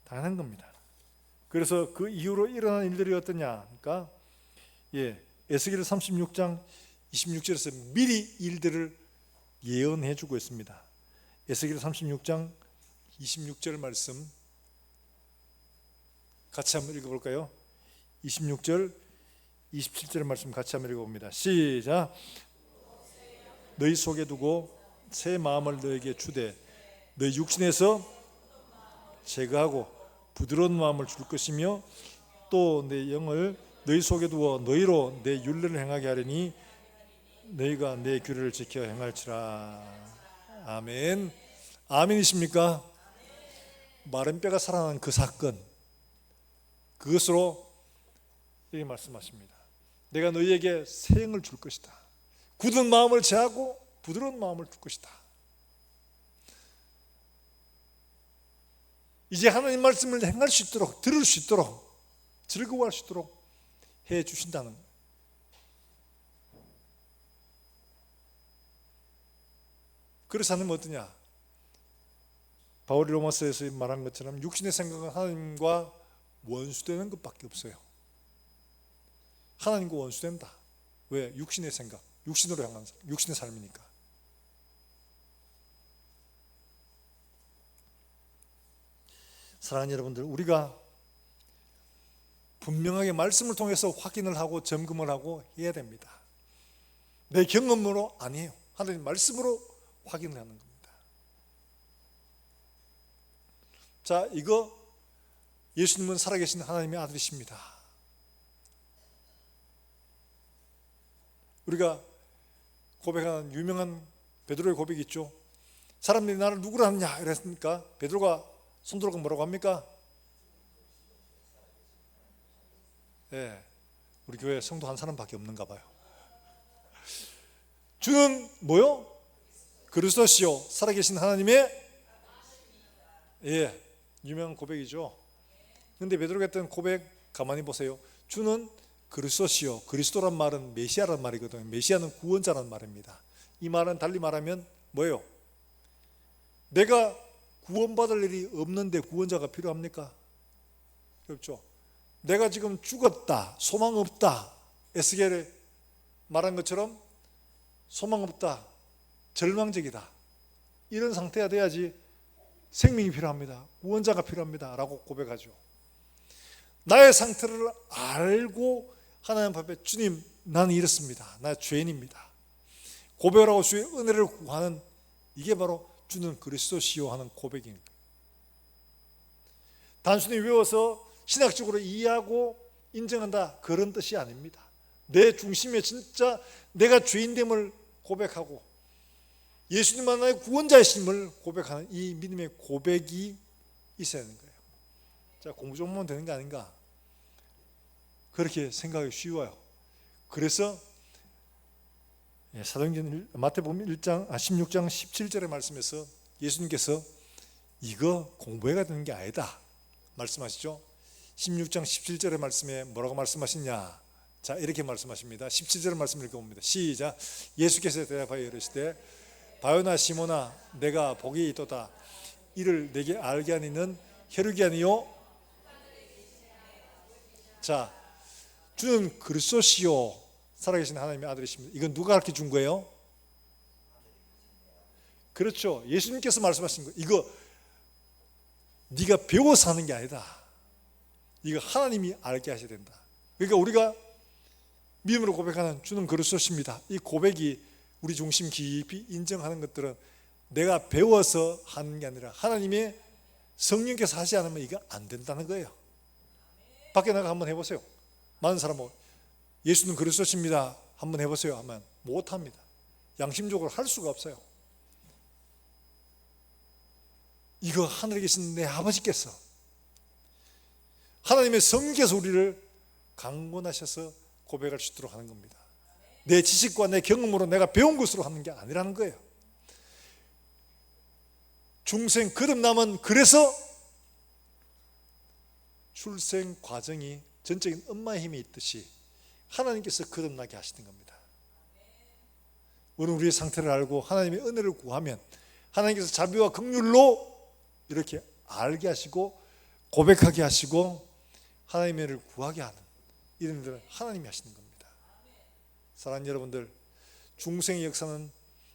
당연한 겁니다. 그래서 그 이후로 일어난 일들이 어떠냐? 그러니까 에스겔 36장 26절에서 미리 일들을 예언해 주고 있습니다. 에스겔 36장 26절 말씀 같이 한번 읽어볼까요? 26절 27절 말씀 같이 한번 읽어봅니다. 시작. 너희 속에 두고 새 마음을 너에게 주되 너희 육신에서 제거하고 부드러운 마음을 줄 것이며 또 내 영을 너희 속에 두어 너희로 내 율례를 행하게 하리니 너희가 내 규례를 지켜 행할지라. 아멘. 아멘이십니까? 마른 뼈가 살아난 그 사건, 그것으로 이렇게 말씀하십니다. 내가 너희에게 새 영을 줄 것이다. 굳은 마음을 제하고 부드러운 마음을 줄 것이다. 이제 하나님 말씀을 행할 수 있도록, 들을 수 있도록, 즐거워할 수 있도록 해 주신다는 거예요. 그래서 하나님은 어떠냐? 바울이 로마서에서 말한 것처럼 육신의 생각은 하나님과 원수되는 것밖에 없어요. 하나님과 원수된다. 왜? 육신의 생각, 육신으로 향한 삶, 육신의 삶이니까. 사랑하는 여러분들, 우리가 분명하게 말씀을 통해서 확인을 하고 점검을 하고 해야 됩니다. 내 경험으로 아니에요. 하나님 말씀으로 확인을 하는 겁니다. 자, 이거 예수님은 살아계신 하나님의 아들이십니다. 우리가 고백하는 유명한 베드로의 고백이 있죠. 사람들이 나를 누구라 하느냐 이랬으니까 베드로가 손들고 뭐라고 합니까? 우리 교회 성도 한 사람밖에 없는가 봐요. 주는 뭐요? 그리스도시요 살아계신 하나님의 유명한 고백이죠. 근데 베드로가 했던 고백 가만히 보세요. 주는 그리스도시요, 그리스도란 말은 메시아란 말이거든요. 메시아는 구원자란 말입니다. 이 말은 달리 말하면 뭐예요? 내가 구원받을 일이 없는데 구원자가 필요합니까? 그렇죠. 내가 지금 죽었다, 소망 없다, 에스겔에 말한 것처럼 소망 없다, 절망적이다, 이런 상태가 돼야지 생명이 필요합니다, 구원자가 필요합니다 라고 고백하죠. 나의 상태를 알고 하나님 앞에 주님, 나는 이렇습니다, 나 죄인입니다, 고백을 하고 주의 은혜를 구하는, 이게 바로 주는 그리스도시요 하는 고백입니다. 단순히 외워서 신학적으로 이해하고 인정한다, 그런 뜻이 아닙니다. 내 중심에 진짜 내가 죄인됨을 고백하고 예수님만 나의 구원자이심을 고백하는 이 믿음의 고백이 있어야 하는 거예요. 자, 공부 좀 하면 되는 게 아닌가, 그렇게 생각하기 쉬워요. 그래서 사도행전 마태복음 16장 17절의 말씀에서 예수님께서 이거 공부해야 되는 게 아니다 말씀하시죠. 16장 17절의 말씀에 뭐라고 말씀하시냐, 자, 이렇게 말씀하십니다. 17절의 말씀을 읽어봅니다. 시작. 예수께서 대답하여 이르시되 바요나 시모나, 내가 복이 있도다. 이를 내게 알게 하는 이는 혈육이 아니요. 자, 주는 그리스도시요 살아계신 하나님의 아들이십니다. 이건 누가 가르쳐 준 거예요? 그렇죠. 예수님께서 말씀하신 거. 이거 네가 배워서 하는 게 아니다. 이거 하나님이 알게 하셔야 된다. 그러니까 우리가 믿음으로 고백하는 주는 그리스도십니다, 이 고백이 우리 중심 깊이 인정하는 것들은 내가 배워서 하는 게 아니라 하나님의 성령께서 하지 않으면 이거 안 된다는 거예요. 밖에 나가 한번 해보세요. 많은 사람은 예수는 그리스도십니다 한번 해보세요 하면 못합니다. 양심적으로 할 수가 없어요. 이거 하늘에 계신 내 아버지께서, 하나님의 성령께서 우리를 강권하셔서 고백할 수 있도록 하는 겁니다. 내 지식과 내 경험으로 내가 배운 것으로 하는 게 아니라는 거예요. 중생 거듭남은 그래서 출생 과정이 전적인 엄마의 힘이 있듯이 하나님께서 거듭나게 하시는 겁니다. 우리는 우리의 상태를 알고 하나님의 은혜를 구하면 하나님께서 자비와 긍휼로 이렇게 알게 하시고 고백하게 하시고 하나님의 은혜를 구하게 하는, 이런 일들은 하나님이 하시는 겁니다. 사랑하는 여러분들, 중생의 역사는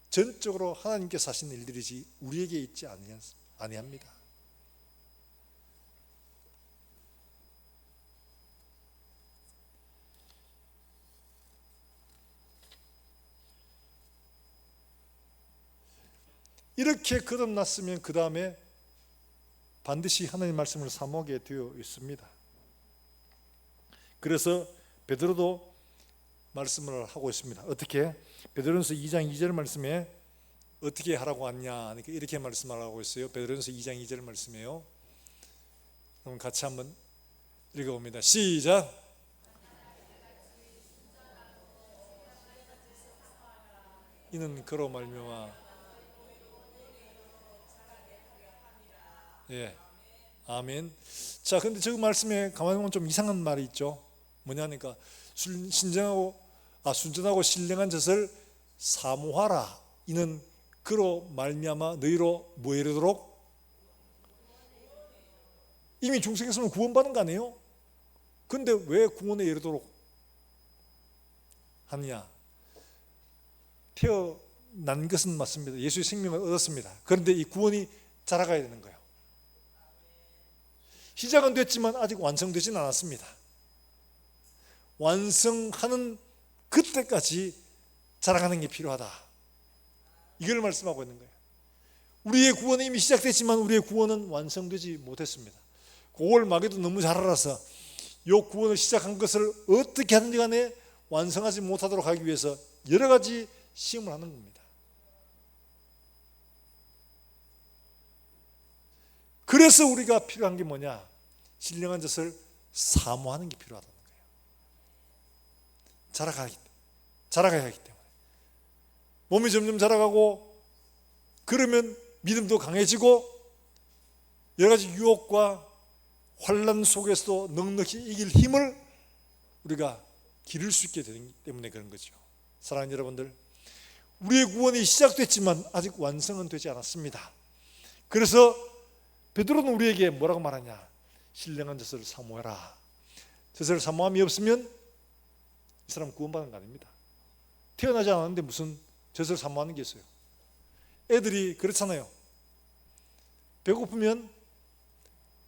전적으로 하나님께서 하시는 일들이지 우리에게 있지 아니합니다. 이렇게 거듭났으면 그 다음에 반드시 하나님 말씀을 사모하게 되어 있습니다. 그래서 베드로도 말씀을 하고 있습니다. 어떻게? 베드로전서 2장 2절 말씀에 어떻게 하라고 하냐, 이렇게 말씀하라고 있어요. 베드로전서 2장 2절 말씀이에요. 그럼 같이 한번 읽어봅니다. 시작. 이는 그로 말미암아, 아멘. 자, 근데 저 말씀에 가만히 보면 좀 이상한 말이 있죠. 뭐냐니까 순전하고 신령한 젖을 사모하라. 이는 그로 말미암아 너희로 뭐 이르도록, 이미 중생에서는 구원받은 거 아니에요? 근데 왜 구원에 이르도록 하느냐? 태어난 것은 맞습니다. 예수의 생명을 얻었습니다. 그런데 이 구원이 자라가야 되는 거예요. 시작은 됐지만 아직 완성되지는 않았습니다. 완성하는 그때까지 자라가는 게 필요하다, 이걸 말씀하고 있는 거예요. 우리의 구원은 이미 시작됐지만 우리의 구원은 완성되지 못했습니다. 그걸 마귀도 너무 잘 알아서 이 구원을 시작한 것을 어떻게 하든지 간에 완성하지 못하도록 하기 위해서 여러 가지 시험을 하는 겁니다. 그래서 우리가 필요한 게 뭐냐? 신령한 젖을 사모하는 게 필요하다는 거예요. 자라가야 하기 때문에. 몸이 점점 자라가고 그러면 믿음도 강해지고 여러 가지 유혹과 환난 속에서도 넉넉히 이길 힘을 우리가 기를 수 있게 되기 때문에 그런 거죠. 사랑하는 여러분들, 우리의 구원이 시작됐지만 아직 완성은 되지 않았습니다. 그래서 베드로는 우리에게 뭐라고 말하냐? 신령한 젖을 사모해라. 젖을 사모함이 없으면 이 사람 구원받는 거 아닙니다. 태어나지 않았는데 무슨 젖을 사모하는 게 있어요? 애들이 그렇잖아요. 배고프면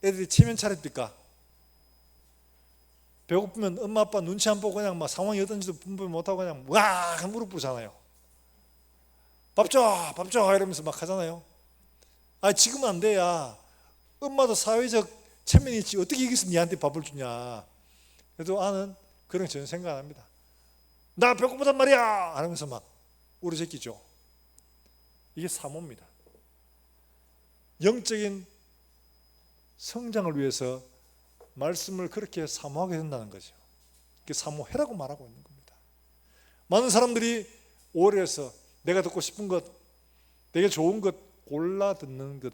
애들이 체면 차립니까? 배고프면 엄마 아빠 눈치 안 보고 그냥 막 상황이 어떤지도 분별 못하고 그냥 와 무릎 꿇잖아요. 밥 줘, 밥 줘 이러면서 막 하잖아요. 아, 지금은 안 돼야. 엄마도 사회적 체면이 있지 어떻게 여기서 니한테 밥을 주냐. 그래도 아는 그런 거 전혀 생각 안 합니다. 나 배고프단 말이야 하면서 막 우르제끼죠. 이게 사모입니다. 영적인 성장을 위해서 말씀을 그렇게 사모하게 된다는 거죠. 그 사모해라고 말하고 있는 겁니다. 많은 사람들이 오해해서 내가 듣고 싶은 것, 내게 좋은 것 골라 듣는 것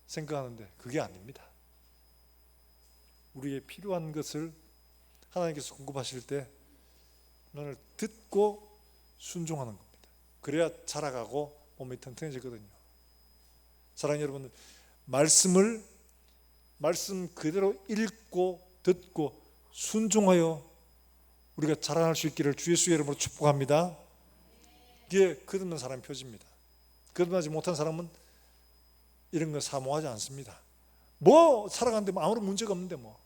생각하는데 그게 아닙니다. 우리의 필요한 것을 하나님께서 공급하실 때 너를 듣고 순종하는 겁니다. 그래야 자라가고 몸이 튼튼해지거든요. 사랑하는 여러분, 말씀 그대로 읽고 듣고 순종하여 우리가 자라날 수 있기를 주 예수의 이름으로 축복합니다. 이게 거듭난 사람의 표지입니다. 거듭나지 못한 사람은 이런 거 사모하지 않습니다. 뭐 살아가는데 뭐 아무런 문제가 없는데 뭐.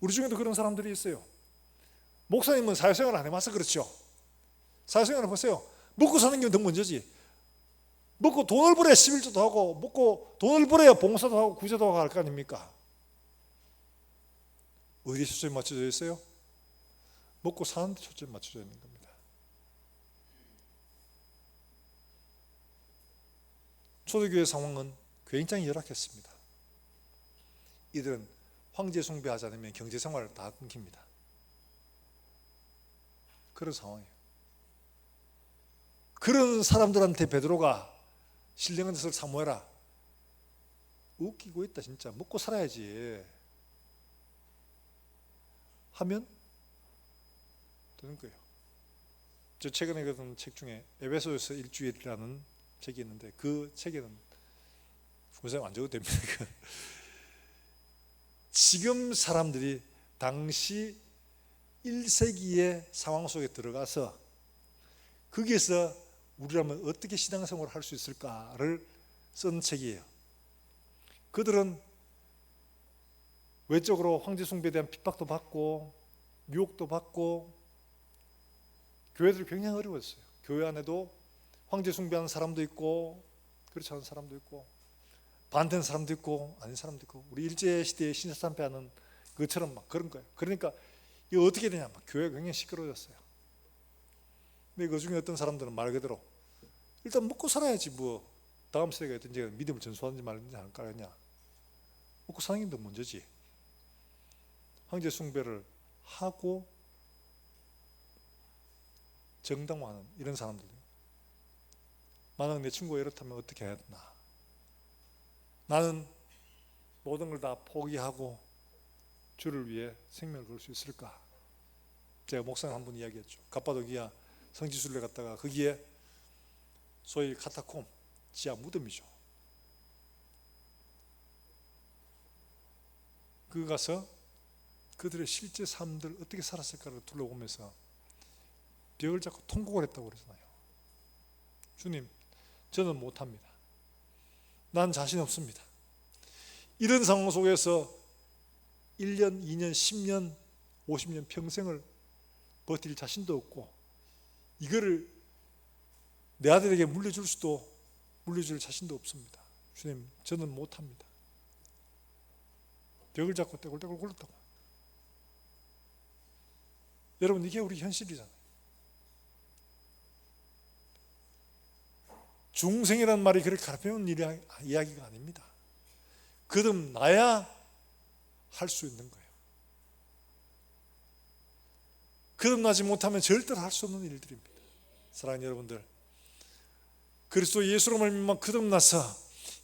우리 중에도 그런 사람들이 있어요. 목사님은 사회생활 안 해봐서 그렇죠. 사회생활 해보세요. 먹고 사는 게 더 문제지. 먹고 돈을 벌어야 11조도 하고 먹고 돈을 벌어야 봉사도 하고 구제도 하고 할 거 아닙니까? 어디에 초점이 맞춰져 있어요? 먹고 사는 데 초점이 맞춰져 있는 겁니다. 초대교회 상황은 굉장히 열악했습니다. 이들은 황제 숭배하지 않으면 경제생활을 다 끊깁니다. 그런 상황이에요. 그런 사람들한테 베드로가 신령한 젖을 사모해라. 웃기고 있다 진짜. 먹고 살아야지 하면 되는 거예요. 저 최근에 읽었던 책 중에 에베소서 일주일이라는 책이 있는데 그 책에는 고생 안 줘도 됩니다. 지금 사람들이 당시 1세기의 상황 속에 들어가서 거기에서 우리라면 어떻게 신앙생활을 할 수 있을까를 쓴 책이에요. 그들은 외적으로 황제 숭배에 대한 핍박도 받고 유혹도 받고 교회들이 굉장히 어려웠어요. 교회 안에도 황제 숭배하는 사람도 있고 그렇지 않은 사람도 있고 반대하는 사람도 있고 아닌 사람도 있고 우리 일제시대에 신사참배하는 그것처럼 막 그런 거예요. 그러니까 이거 어떻게 되냐 막 교회가 굉장히 시끄러워졌어요. 근데 그 중에 어떤 사람들은 말 그대로 일단 먹고 살아야지 뭐 다음 세대가 있든지 믿음을 전수하는지 말든지 안 까겠냐. 먹고 사는 게 더 문제지. 황제 숭배를 하고 정당화하는 이런 사람들. 만약 내 친구가 이렇다면 어떻게 해야 되나. 나는 모든 걸 다 포기하고 주를 위해 생명을 걸 수 있을까. 제가 목사님 한 분 이야기했죠. 갑바도기아 성지순례 갔다가 거기에 소위 카타콤 지하 무덤이죠. 그 가서 그들의 실제 삶들 어떻게 살았을까를 둘러보면서 벽을 잡고 통곡을 했다고 그러잖아요. 주님, 저는 못합니다. 난 자신 없습니다. 이런 상황 속에서 1년, 2년, 10년, 50년 평생을 버틸 자신도 없고 이거를 내 아들에게 물려줄 자신도 없습니다. 주님, 저는 못합니다. 벽을 잡고 떼굴떼굴 굴렀다고. 여러분, 이게 우리 현실이잖아요. 중생이라는 말이 그렇게 가벼운 이야기가 아닙니다. 거듭나야 할 수 있는 거예요. 거듭나지 못하면 절대로 할 수 없는 일들입니다. 사랑하는 여러분들, 그리스도 예수로 말미암아 거듭나서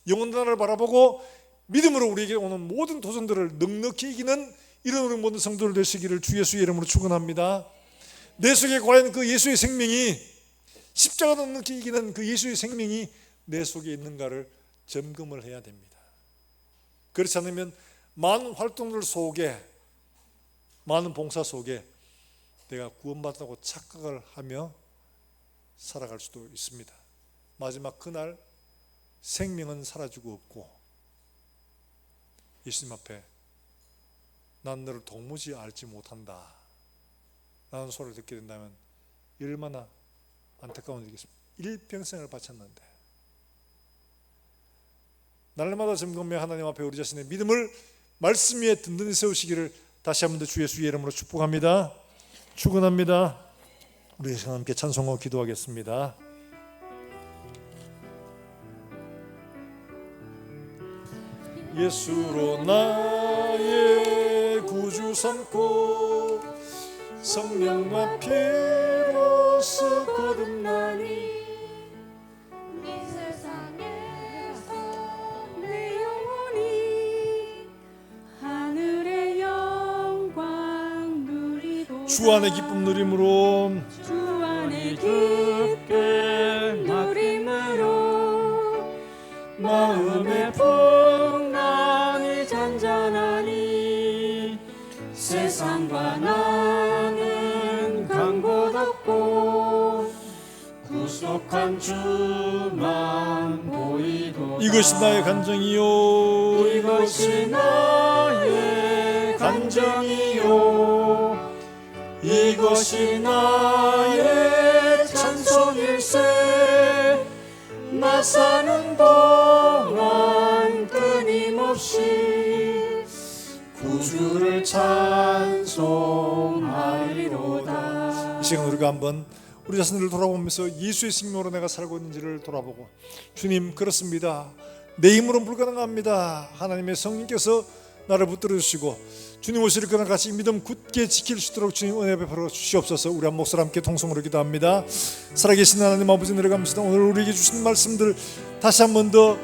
영원한 나라를 바라보고 믿음으로 우리에게 오는 모든 도전들을 넉넉히 이기는 이런 우리 모든 성도들 되시기를 주 예수의 이름으로 축원합니다. 내 속에 과연 그 예수의 생명이, 십자가 넉넉히 이기는 그 예수의 생명이 내 속에 있는가를 점검을 해야 됩니다. 그렇지 않으면 많은 활동들 속에, 많은 봉사 속에 내가 구원받았다고 착각을 하며 살아갈 수도 있습니다. 마지막 그날 생명은 사라지고 없고 예수님 앞에 난 너를 도무지 알지 못한다 라는 소리를 듣게 된다면 얼마나 안타까운 일이겠습니까? 일평생을 바쳤는데 날마다 점검해 하나님 앞에 우리 자신의 믿음을 말씀 위에 든든히 세우시기를 다시 한번 더 주 예수의 이름으로 축복합니다. 축원합니다. 우리 함께 찬송하고 기도하겠습니다. 예수로 나의 구주 삼고 성령과 피로써 거듭나니 이 세상에서 내 영혼이 하늘의 영광 누리고 주 안의 기쁨 누림으로 주 안의 기쁨 누림으로 마음의 풍랑이 잔잔하니 세상과 나는 간 곳 없고 구속한 주만 보이도다. 이것이 나의 간정이요 이것이 나의 간정이요 이것이 나의 찬송일세. 나 사는 동안 끊임없이 구주를 찬송하리로다. 이 시간 우리가 한번 우리 자신들을 돌아보면서 예수의 생명으로 내가 살고 있는지를 돌아보고, 주님 그렇습니다, 내 힘으로는 불가능합니다. 하나님의 성령께서 나를 붙들어 주시고 주님 오실 그날 같이 믿음 굳게 지킬 수 있도록 주님 은혜 베풀어 주시옵소서. 우리 한 목소리 함께 통성으로 기도합니다. 살아계신 하나님 아버지 내려갑니다. 오늘 우리에게 주신 말씀들 다시 한 번 더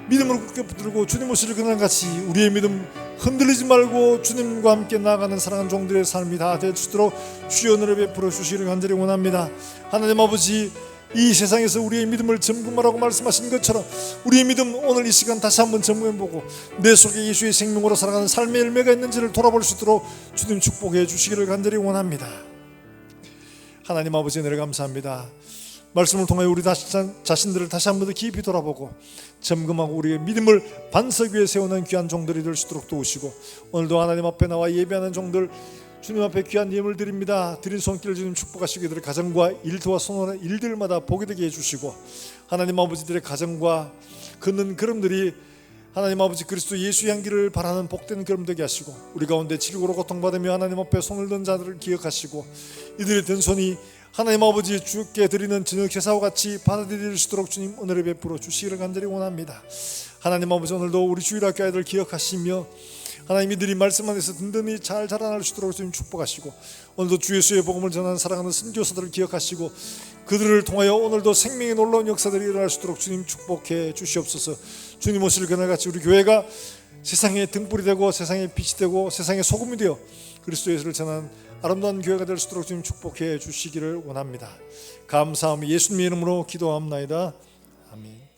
믿음으로 굳게 붙들고 주님 오실 그날 같이 우리의 믿음 흔들리지 말고 주님과 함께 나아가는 사랑하는 종들의 삶이 다 될 수 있도록 주여 은혜를 베풀어 주시기를 간절히 원합니다. 하나님 아버지, 이 세상에서 우리의 믿음을 점검하라고 말씀하신 것처럼 우리의 믿음 오늘 이 시간 다시 한번 점검해보고 내 속에 예수의 생명으로 살아가는 삶의 열매가 있는지를 돌아볼 수 있도록 주님 축복해 주시기를 간절히 원합니다. 하나님 아버지 은혜를 감사합니다. 말씀을 통하여 우리 자신들을 다시 한번 더 깊이 돌아보고 점검하고 우리의 믿음을 반석 위에 세우는 귀한 종들이 될 수 있도록 도우시고, 오늘도 하나님 앞에 나와 예배하는 종들 주님 앞에 귀한 예물 드립니다. 드린 손길 주님 축복하시고 그들의 가정과 일터와 손원의 일들마다 복이 되게 해주시고, 하나님 아버지들의 가정과 걷는 걸음들이 하나님 아버지 그리스도 예수의 향기를 바라는 복된 걸음 되게 하시고, 우리 가운데 질고로 고통받으며 하나님 앞에 손을 든 자들을 기억하시고 이들의 든 손이 하나님 아버지 주께 드리는 저녁 제사와 같이 받아들일 수 있도록 주님 은혜를 베풀어 주시기를 간절히 원합니다. 하나님 아버지 오늘도 우리 주일학교 아이들 기억하시며 하나님 이들이 말씀 안에서 든든히 잘 자라날 수 있도록 주님 축복하시고, 오늘도 주 예수의 복음을 전하는 사랑하는 선교사들을 기억하시고 그들을 통하여 오늘도 생명의 놀라운 역사들이 일어날 수 있도록 주님 축복해 주시옵소서. 주님 오실 그날같이 우리 교회가 세상의 등불이 되고 세상의 빛이 되고 세상의 소금이 되어 그리스도 예수를 전하는 아름다운 교회가 될 수 있도록 주님 축복해 주시기를 원합니다. 감사하며 예수님의 이름으로 기도합나이다. 아멘.